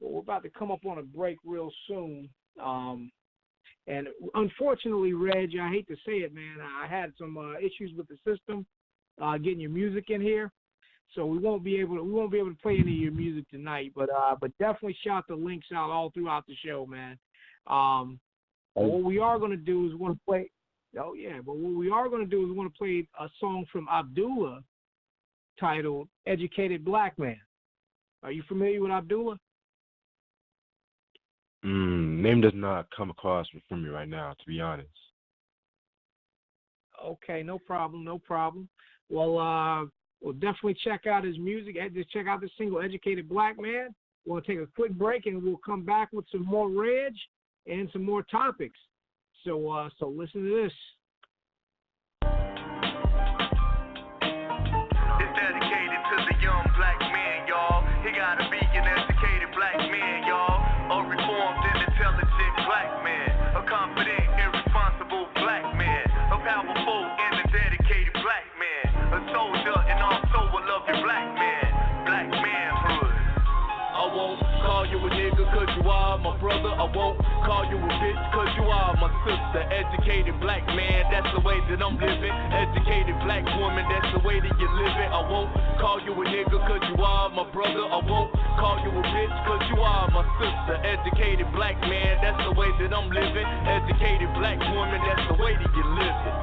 Well, we're about to come up on a break real soon. And unfortunately, Reg, I hate to say it, man, I had some issues with the system getting your music in here, so we won't be able to play any of your music tonight. But definitely shout the links out all throughout the show, man. What we are going to do is play. Oh yeah, but what we are going to do is play a song from Abdullah titled "Educated Black Man." Are you familiar with Abdullah? Name does not come across from me right now, to be honest. Okay, no problem. Well, we'll definitely check out his music. Just check out the single "Educated Black Man." We'll take a quick break and we'll come back with some more Reg and some more topics. So listen to this. It's dedicated to the young black man, y'all. He gotta be an educated black man, y'all. A reformed and intelligent black man. A confident and responsible black man. A powerful and a dedicated black man. A soldier and also a loving black man. Black manhood. I won't call you a nigga cause you are my brother. I won't call you a bitch cause you are my sister. Educated black man, that's the way that I'm living. Educated black woman, that's the way that you're living. I won't call you a nigga cause you are my brother. I won't call you a bitch cause you are my sister. Educated black man, that's the way that I'm living. Educated black woman, that's the way that you're living.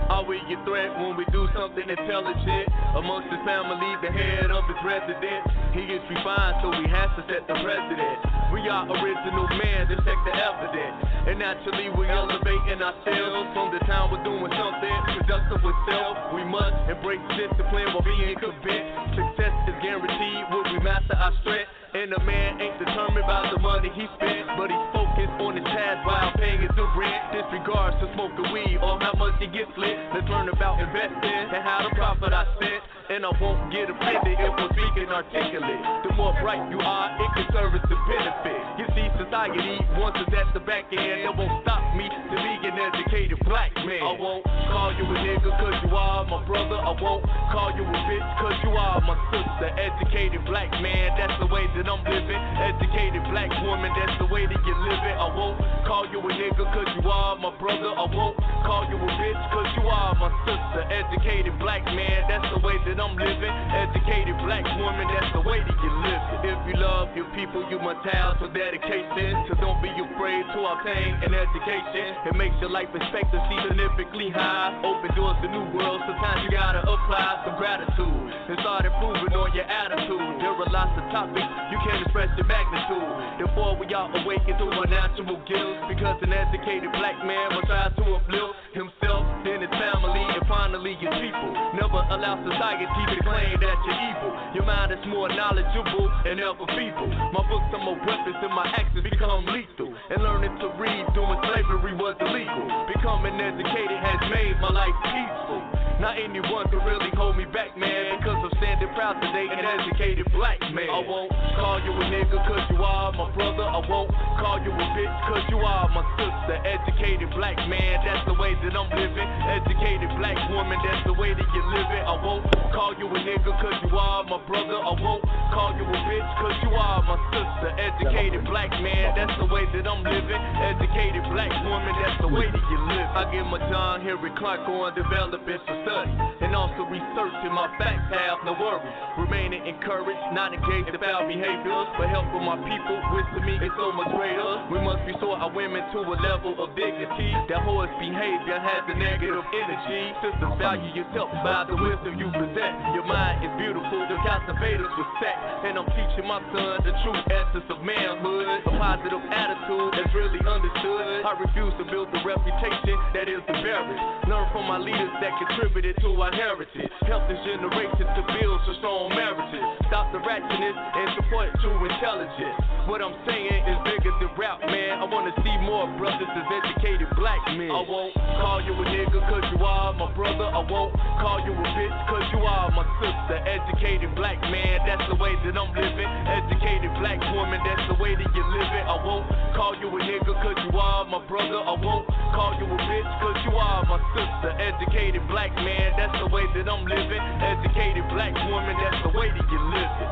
Are we your threat when we do something intelligent? Amongst his family, the head of his residence. He is refined, so he has to set the precedent. We are original man, just check the evidence. And naturally, we elevating ourselves. From the time we're doing something productive with self, we must embrace discipline while being convinced. Success is guaranteed when we master our strength. And a man ain't determined by the money he spent, but he's focused on his task while paying his rent. Disregards to smoking weed or how much he gets lit. Let's learn about investing and how to profit our cents. And I won't get offended if we're speaking articulate. The more bright you are, it can serve as the benefit. You see, society wants us at the back end. That won't stop me to be an educated black man. I won't call you a nigga cause you are my brother. I won't call you a bitch cause you are my sister. Educated black man, that's the way that I'm living. Educated black woman, that's the way that you're living. I won't call you a nigga cause you are my brother. I won't call you a bitch cause you are my sister. educated black man, that's the way that I'm living. Educated black woman, that's the way that you live. If you love your people, you must have some dedication. So don't be afraid to obtain an education. It makes your life expectancy significantly high. Open doors to new worlds, sometimes you gotta apply some gratitude and start improving on your attitude. There are lots of topics you can't express your magnitude. Therefore we all awaken to our natural gifts, because an educated black man will try to uplift himself, then his family, and finally your people. Never allow society to claim that you're evil. Your mind is more knowledgeable and ever feeble. My books are more weapons and my actions become lethal. And learning to read during slavery was illegal. Becoming educated has made my life peaceful. Not anyone can really hold me back, man, because I'm standing proud today, an educated black man. I won't call you a nigga cause you are my brother. I won't call you a bitch cause you are my sister. Educated black man, that's the way that I'm living. Educated black woman, that's the way that you're living. I won't call you a nigga cause you are my brother. I won't call you a bitch cause you are my sister. Educated black man, that's the way that I'm living. Educated black woman, that's the way that you live. I give my John Henry Clark on developing study, and also researching my facts, have no worries. Remaining encouraged, not engaged in foul behaviors, but helping my people, which to me is so much greater. We must restore our women to a level of dignity. That horse behavior has a negative energy. Sisters, value yourself by the wisdom you possess. Your mind is beautiful, the cultivators respect. And I'm teaching my son the true essence of manhood, a positive attitude that's really understood. I refuse to build the reputation that is embarrassed. Learn from my leaders that contributed to our heritage. Help this generation to build some strong marriages. Stop the ratchetness and support true intelligence. What I'm saying is bigger than rap, man. I wanna see more brothers as educated black men. I won't call you a nigga cause you are my brother. I won't call you a bitch cause you are my sister. Educated black man, that's the way that I'm living. Educated black woman, that's the way that you're living. I won't call you a nigga cause you are my brother. I won't call you a bitch cause you are my sister. Educated black man, that's the way that I'm living. Educated black woman, that's the way that you're living.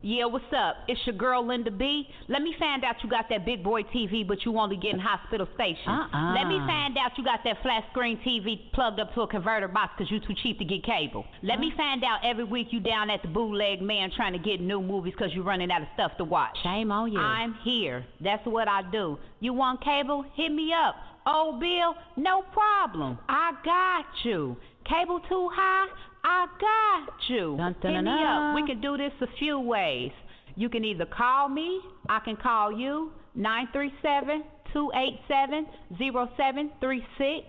Yeah, what's up? It's your girl Linda B. Let me find out you got that big boy TV, but you only getting hospital stations. Let me find out you got that flat screen TV plugged up to a converter box because you too cheap to get cable. Let me find out every week you down at the bootleg man trying to get new movies because you running out of stuff to watch. Shame on you. I'm here. That's what I do. You want cable? Hit me up. Old Bill? No problem. I got you. Cable too high? I got you. Dun, dun, Hit me dun, up. We can do this a few ways. You can either call me, I can call you, 937-287-0736,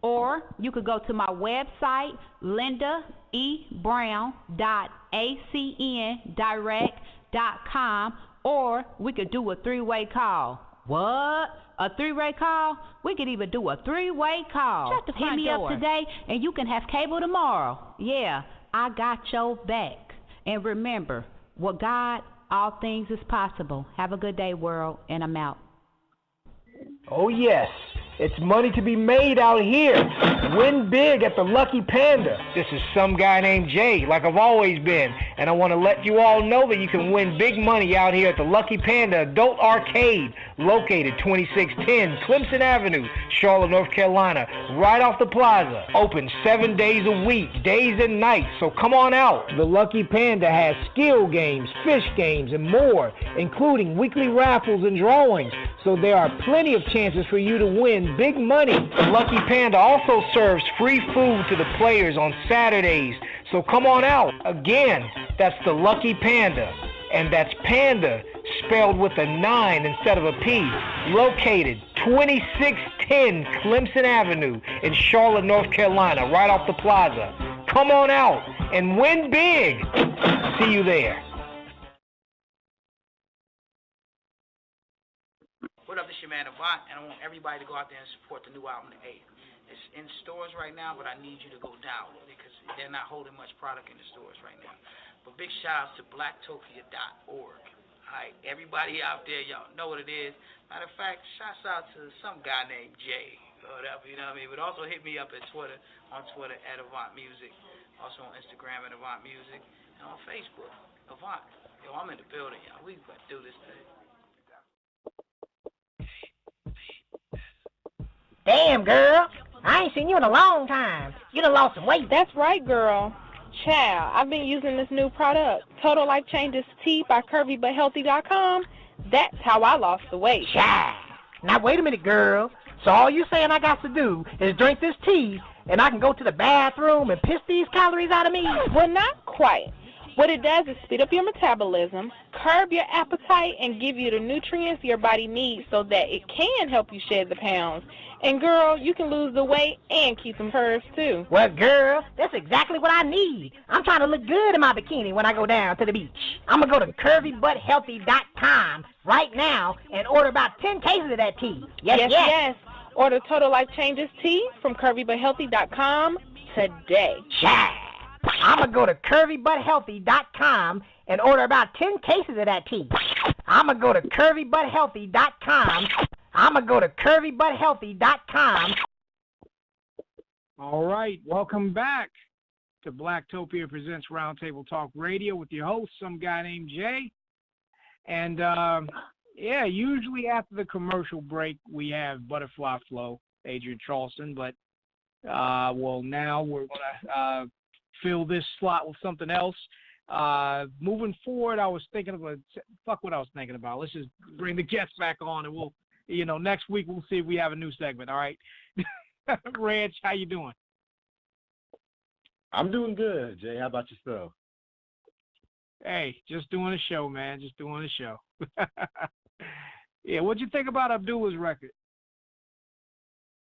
or you could go to my website, lindaebrown.acndirect.com, or we could do a three-way call. What? A three-way call? We could even do a three-way call. Shut the front Hit me door. up today, and you can have cable tomorrow. Yeah, I got your back. And remember, with God, all things is possible. Have a good day, world, and I'm out. Oh, yes. It's money to be made out here. Win big at the Lucky Panda. This is some guy named Jay, like I've always been. And I want to let you all know that you can win big money out here at the Lucky Panda Adult Arcade, located 2610 Clemson Avenue, Charlotte, North Carolina, right off the plaza. Open 7 days a week, days and nights, so come on out. The Lucky Panda has skill games, fish games, and more, including weekly raffles and drawings. So there are plenty of chances for you to win big money. The Lucky Panda also serves free food to the players on Saturdays. So come on out. Again, that's the Lucky Panda. And that's Panda spelled with a 9 instead of a P. Located 2610 Clemson Avenue in Charlotte, North Carolina, right off the plaza. Come on out and win big. See you there. What up, this your man Avant, and I want everybody to go out there and support the new album, The 8th. It's in stores right now, but I need you to go download it because they're not holding much product in the stores right now. But big shout out to Blacktopia.org. Alright, everybody out there, y'all know what it is. Matter of fact, shouts out to some guy named Jay. or whatever, you know what I mean? But also hit me up at Twitter, on Twitter at Avant Music, also on Instagram at Avant Music, and on Facebook, Avant. Yo, I'm in the building, y'all. We about to do this thing. Damn, girl. I ain't seen you in a long time. You done lost some weight. That's right, girl. Child, I've been using this new product, Total Life Changes Tea by CurvyButHealthy.com. That's how I lost the weight. Child. Now, wait a minute, girl. So all you saying I got to do is drink this tea, and I can go to the bathroom and piss these calories out of me? Well, not quite. What it does is speed up your metabolism, curb your appetite, and give you the nutrients your body needs so that it can help you shed the pounds. And, girl, you can lose the weight and keep some curves, too. Well, girl, that's exactly what I need. I'm trying to look good in my bikini when I go down to the beach. I'm going to go to CurvyButHealthy.com right now and order about 10 cases of that tea. Yes. Order Total Life Changes Tea from CurvyButHealthy.com today. Child. I'm going to go to CurvyButHealthy.com and order about 10 cases of that tea. I'm going to go to CurvyButHealthy.com. I'm going to go to CurvyButHealthy.com. All right, welcome back to Blacktopia Presents Roundtable Talk Radio with your host, some guy named Jay. And, usually after the commercial break, we have Butterfly Flow, Adrian Charleston. But, now we're going to fill this slot with something else. Moving forward, I was thinking of fuck what I was thinking about. Let's just bring the guests back on, and we'll, next week we'll see if we have a new segment. All right, Reg, how you doing? I'm doing good, Jay. How about yourself? Hey, just doing a show, man. Just doing a show. Yeah, what'd you think about Abdullah's record?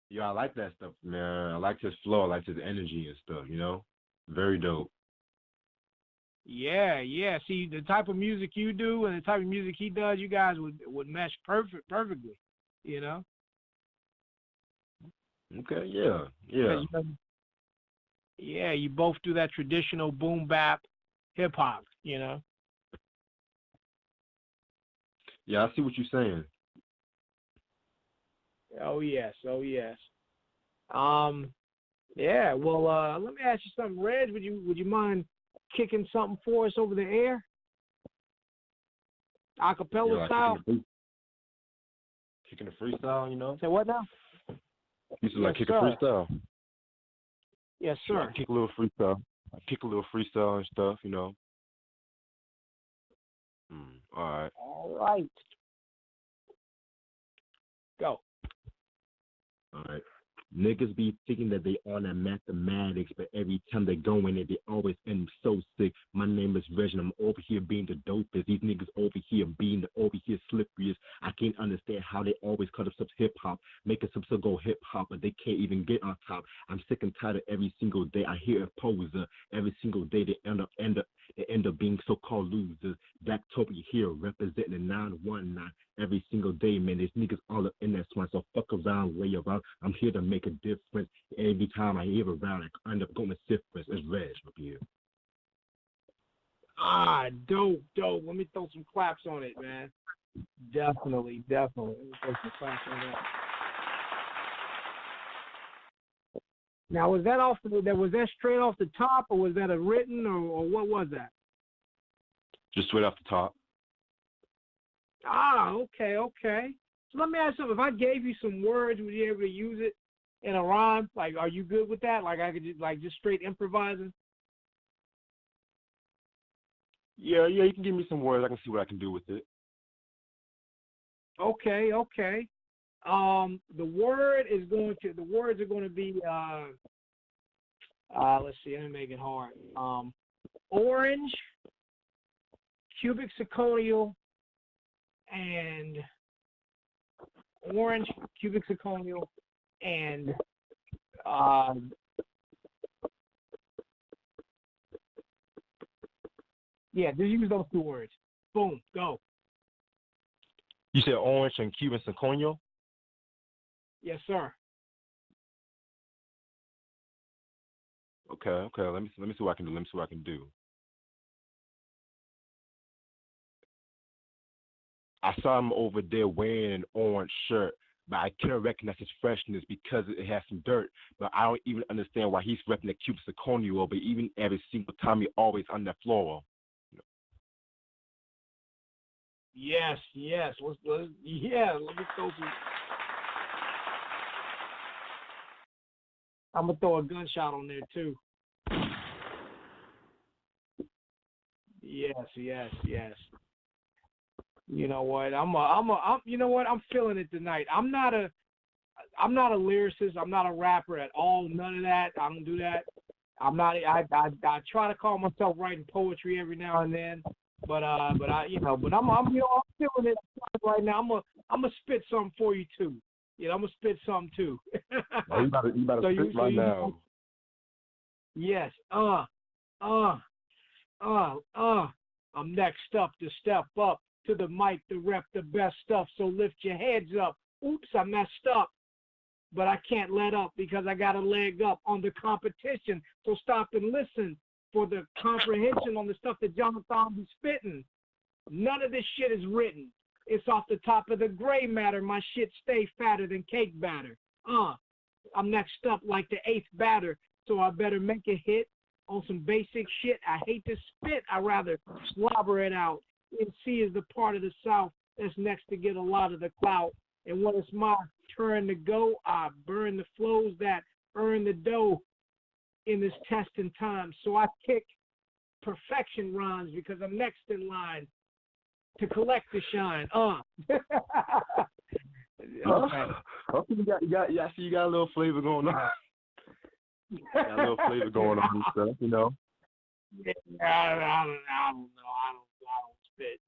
Yeah, I like that stuff, man. I like his flow. I like his energy and stuff. Very dope. Yeah. See, the type of music you do and the type of music he does, you guys would mesh perfectly. Okay, yeah. Yeah, you both do that traditional boom bap hip hop. Yeah, I see what you're saying. Oh yes. Yeah. Well, let me ask you something, Reg. Would you mind kicking something for us over the air? Acapella style. Kicking a freestyle, Say what now? You said kick a freestyle. Yes, sir. I kick a little freestyle. And stuff, All right. All right. Go. All right. Niggas be thinking that they on that mathematics, but every time they go in it, they always end so sick. My name is Reg, and I'm over here being the dopest. These niggas over here being the over here slipperiest. I can't understand how they always cut up some hip-hop, making some so go hip-hop, but they can't even get on top. I'm sick and tired of every single day. I hear a poser. Every single day they end up being so-called losers. Blacktopia here representing the 919. Every single day, man, there's niggas all up in that swine, so fuck around, way around. I'm here to make a difference. Every time I hear around, I end up going difference. It's Reg up here. Dope. Let me throw some claps on it, man. Definitely. Let me throw some claps on that. Now, was that straight off the top, or was that a written, or what was that? Just straight off the top. Okay. So let me ask you something. If I gave you some words, would you be able to use it in a rhyme? Like, are you good with that? Like, I could just straight improvising? Yeah, you can give me some words. I can see what I can do with it. Okay. The words are going to be let's see, let me make it hard. Orange, cubic zirconial, and just use those two words. Boom, go. You said orange and Cuban zirconial? Yes, sir. Okay. Let me see what I can do. I saw him over there wearing an orange shirt. but I can't recognize his freshness because it has some dirt. But I don't even understand why he's repping the Cupid zirconio, but even every single time he always on that floral. Yes. Let me throw some. I'm gonna throw a gunshot on there too. Yes. You know what? You know what? I'm feeling it tonight. I'm not a lyricist. I'm not a rapper at all. None of that. I don't do that. I'm not. I try to call myself writing poetry every now and then, but I'm feeling it right now. I'm gonna spit something for you too. I'm gonna spit something too. Oh, you better spit right now. Yes. I'm next up to step up to the mic to rep the best stuff. So lift your heads up. Oops, I messed up. But I can't let up because I got a leg up on the competition. So stop and listen for the comprehension on the stuff that Jonathan be spitting. None of this shit is written. It's off the top of the gray matter. My shit stay fatter than cake batter. I'm next up like the eighth batter. So I better make a hit on some basic shit. I hate to spit. I rather slobber it out. NC is the part of the South that's next to get a lot of the clout. And when it's my turn to go, I burn the flows that earn the dough in this testing time. So I kick perfection rhymes because I'm next in line to collect the shine. Okay. I see you got a little flavor going on. Got a little flavor going on and stuff, you know. Yeah, I don't know. I don't spit.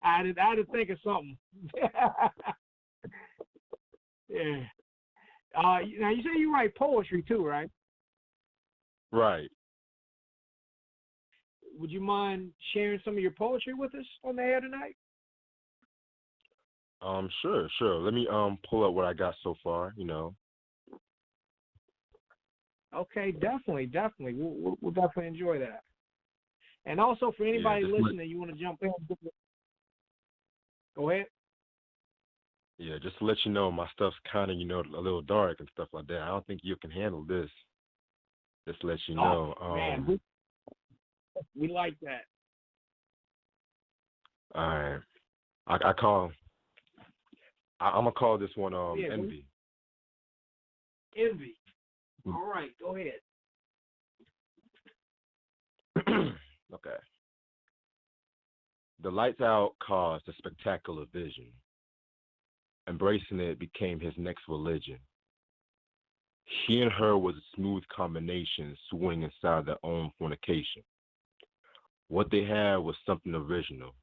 I had to think of something. Yeah. Now you say you write poetry too, right? Right. Would you mind sharing some of your poetry with us on the air tonight? Sure. Let me pull up what I got so far, you know. Okay, definitely. We'll definitely enjoy that. And also for anybody listening, you want to jump in. Go ahead. Yeah, just to let you know, my stuff's kind of, a little dark and stuff like that. I don't think you can handle this. Just to let you know. Man, we like that. All right. I'm gonna call this one Envy. Envy. All right, go ahead. Okay. The lights out caused a spectacular vision. Embracing it became his next religion. He and her was a smooth combination, swinging inside their own fornication. What they had was something original.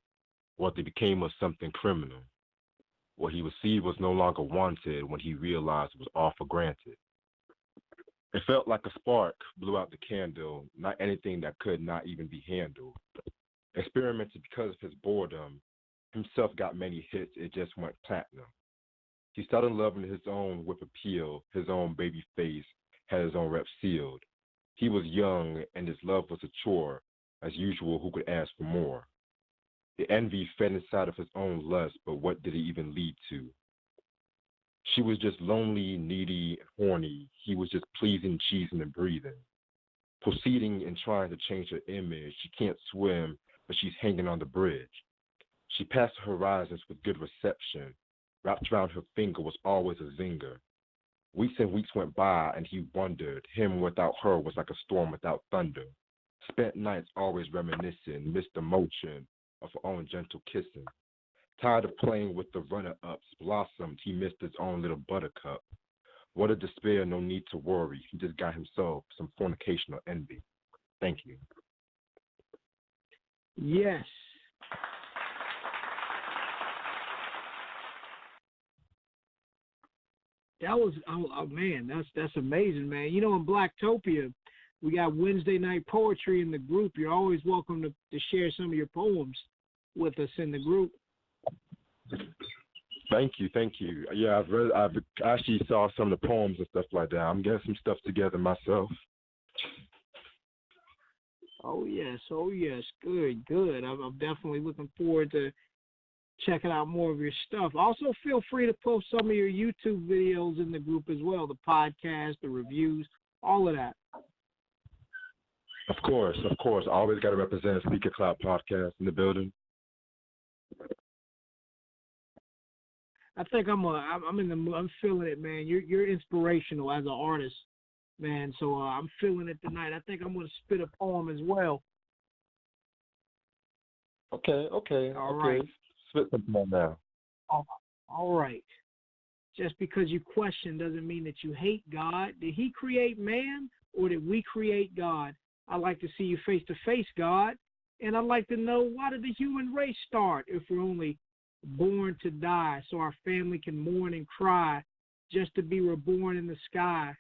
What they became was something criminal. What he received was no longer wanted when he realized it was all for granted. It felt like a spark blew out the candle, not anything that could not even be handled. Experimented because of his boredom, himself got many hits, it just went platinum. He started loving his own whip appeal, his own baby face, had his own rep sealed. He was young and his love was a chore. As usual, who could ask for more? The envy fed inside of his own lust, but what did it even lead to? She was just lonely, needy, and horny. He was just pleasing, cheesing, and breathing. Proceeding and trying to change her image. She can't swim, but she's hanging on the bridge. She passed the horizons with good reception. Wrapped around her finger was always a zinger. Weeks and weeks went by, and he wondered. Him without her was like a storm without thunder. Spent nights always reminiscing, missed the motion of her own gentle kissing. Tired of playing with the runner-ups, blossomed, he missed his own little buttercup. What a despair, no need to worry. He just got himself some fornicational envy. Thank you. Yes. That was, oh man, that's amazing, man. In Blacktopia, we got Wednesday night poetry in the group. You're always welcome to share some of your poems with us in the group. Thank you. Yeah, I've actually saw some of the poems and stuff like that. I'm getting some stuff together myself. Oh yes, good. I'm definitely looking forward to checking out more of your stuff. Also, feel free to post some of your YouTube videos in the group as well, the podcast, the reviews, all of that. Of course. Always got to represent Speaker Cloud Podcast in the building. I think I'm in the mood. I'm feeling it, man. You're inspirational as an artist, man. So I'm feeling it tonight. I think I'm gonna spit a poem as well. Okay. All right. Spit something on now. All right. Just because you question doesn't mean that you hate God. Did He create man, or did we create God? I'd like to see you face to face, God, and I'd like to know, why did the human race start if we're only born to die, so our family can mourn and cry just to be reborn in the sky?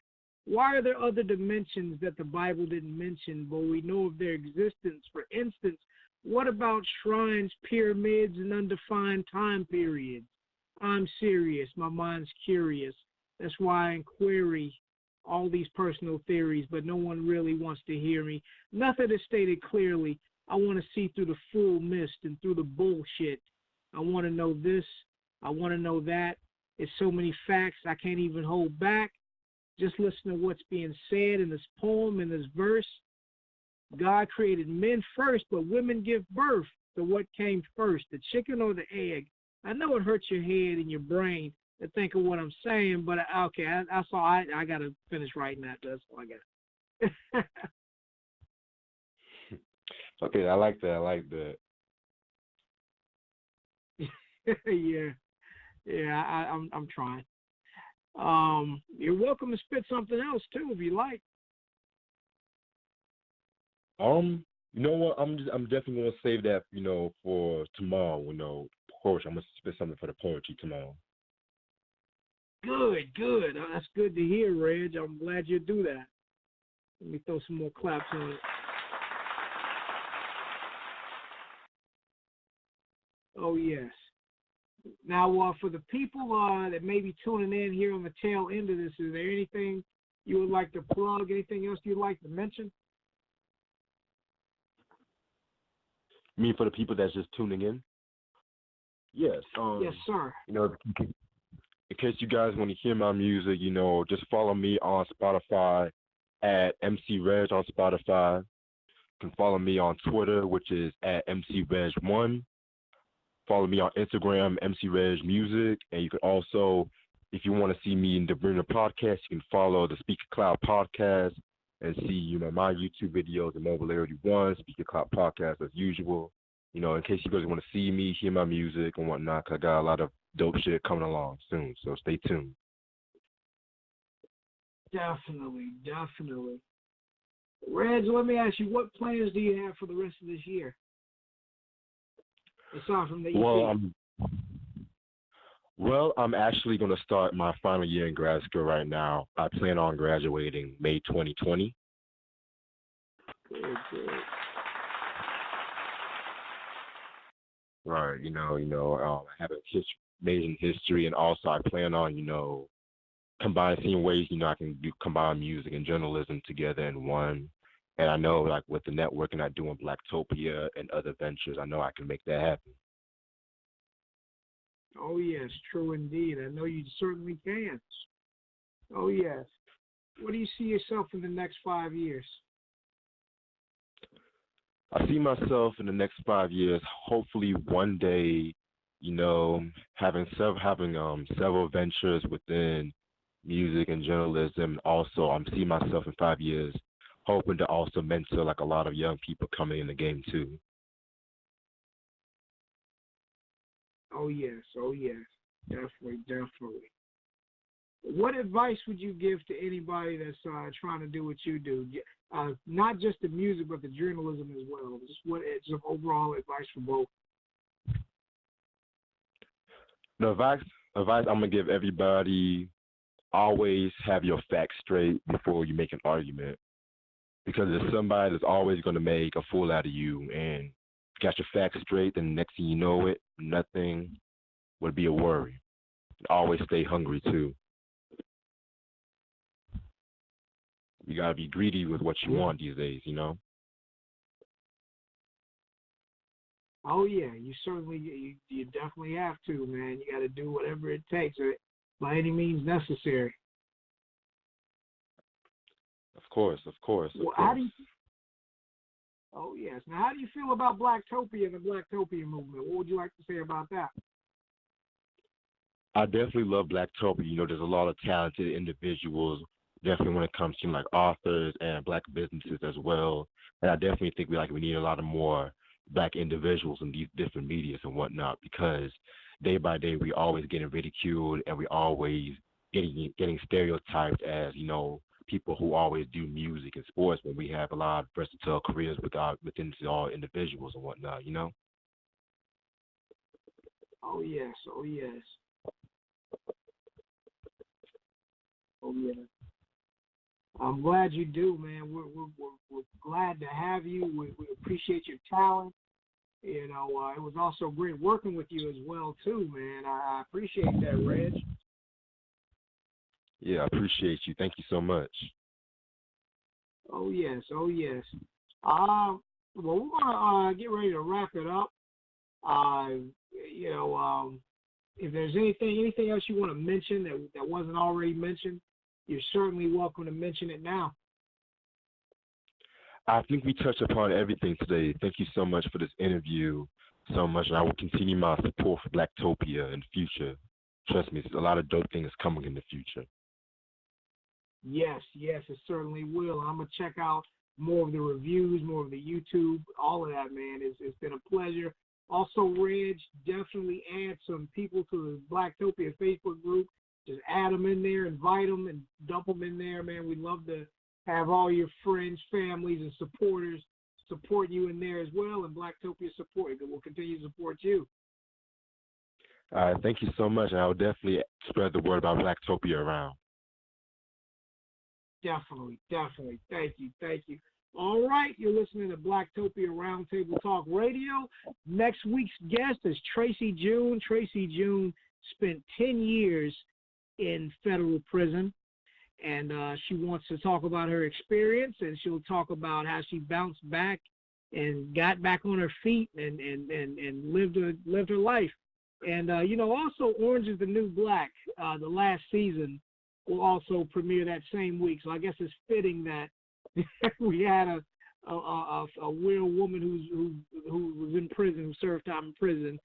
Why are there other dimensions that the Bible didn't mention, but we know of their existence? For instance, what about shrines, pyramids, and undefined time periods? I'm serious. My mind's curious. That's why I inquiry all these personal theories, but no one really wants to hear me. Nothing is stated clearly. I want to see through the full mist and through the bullshit. I want to know this. I want to know that. It's so many facts I can't even hold back. Just listen to what's being said in this poem, in this verse. God created men first, but women give birth. So what came first, the chicken or the egg? I know it hurts your head and your brain to think of what I'm saying, but okay, that's all. I got to finish writing that. That's all I got. Okay, I like that. Yeah, I'm trying. You're welcome to spit something else too if you like. You know what? I'm definitely gonna save that, for tomorrow. Poetry. I'm gonna spit something for the poetry tomorrow. Good. That's good to hear, Reg. I'm glad you do that. Let me throw some more claps in it. Oh yes. Now, for the people that may be tuning in here on the tail end of this, is there anything you would like to plug? Anything else you'd like to mention? You mean for the people that's just tuning in? Yes. Yes, sir. In case you guys want to hear my music, just follow me on Spotify at MC Reg on Spotify. You can follow me on Twitter, which is at MC Reg1. Follow me on Instagram, MC Reg Music, and you can also, if you want to see me in the Bruner podcast, you can follow the Speaker Cloud podcast and see, my YouTube videos, the Mobility One, Speaker Cloud podcast as usual. In case you guys want to see me, hear my music and whatnot, 'cause I got a lot of dope shit coming along soon, so stay tuned. Definitely. Reg, let me ask you, what plans do you have for the rest of this year? Aside from the EP. Well, I'm actually going to start my final year in grad school right now. I plan on graduating May 2020. Good. Right, I have a major in history, and also I plan on, seeing ways, I can combine music and journalism together in one. And I know, like, with the networking I do in Blacktopia and other ventures, I know I can make that happen. Oh, yes, true indeed. I know you certainly can. Oh, yes. What do you see yourself in the next 5 years? I see myself in the next 5 years, hopefully one day, having several ventures within music and journalism. Also, I'm seeing myself in 5 years hoping to also mentor like a lot of young people coming in the game too. Oh yes, definitely. What advice would you give to anybody that's trying to do what you do? Not just the music, but the journalism as well. Just some overall advice for both. The advice I'm gonna give everybody: always have your facts straight before you make an argument. Because there's somebody that's always going to make a fool out of you, and if you got your facts straight, then the next thing you know it, nothing would be a worry. Always stay hungry, too. You got to be greedy with what you want these days, Oh yeah, you certainly you definitely have to, man. You got to do whatever it takes by any means necessary. Of course. How do you? Oh yes. Now, how do you feel about Blacktopia and the Blacktopia movement? What would you like to say about that? I definitely love Blacktopia. You know, there's a lot of talented individuals, definitely when it comes to like authors and black businesses as well. And I definitely think we need a lot of more black individuals in these different medias and whatnot, because day by day we always getting ridiculed and we always getting stereotyped as, you know, people who always do music and sports when we have a lot of versatile careers within all individuals and whatnot, you know? Oh yes. Oh yes. Oh yeah. I'm glad you do, man. We're glad to have you. We appreciate your talent. You know, it was also great working with you as well, too, man. I appreciate that, Reg. Yeah, I appreciate you. Thank you so much. Oh yes. Oh yes. Well, we're gonna get ready to wrap it up. You know, if there's anything else you want to mention that wasn't already mentioned, you're certainly welcome to mention it now. I think we touched upon everything today. Thank you so much for this interview so much, and I will continue my support for Blacktopia in the future. Trust me, there's a lot of dope things coming in the future. Yes, it certainly will. I'm going to check out more of the reviews, more of the YouTube, all of that, man. It's been a pleasure. Also, Reg, definitely add some people to the Blacktopia Facebook group. Just add them in there, invite them, and dump them in there, man. We'd love to have all your friends, families, and supporters support you in there as well, and Blacktopia support you. We'll continue to support you. All right, thank you so much, and I will definitely spread the word about Blacktopia around. Definitely. Thank you. All right, you're listening to Blacktopia Roundtable Talk Radio. Next week's guest is Tracy June. Tracy June spent 10 years in federal prison, and she wants to talk about her experience, and she'll talk about how she bounced back and got back on her feet and lived her life. And, you know, also Orange is the New Black, the last season, will also premiere that same week. So I guess it's fitting that we had a real woman who was in prison, who served time in prison,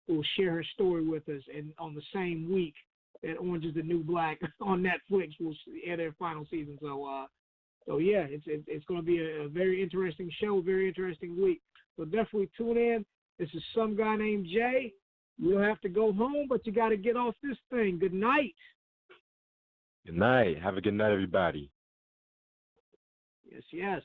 who will share her story with us. And on the same week that Orange is the New Black on Netflix will air their final season. So yeah, it's going to be a very interesting show, very interesting week. So definitely tune in. This is some guy named Jay. You'll have to go home, but you got to get off this thing. Good night. Good night. Have a good night, everybody. Yes.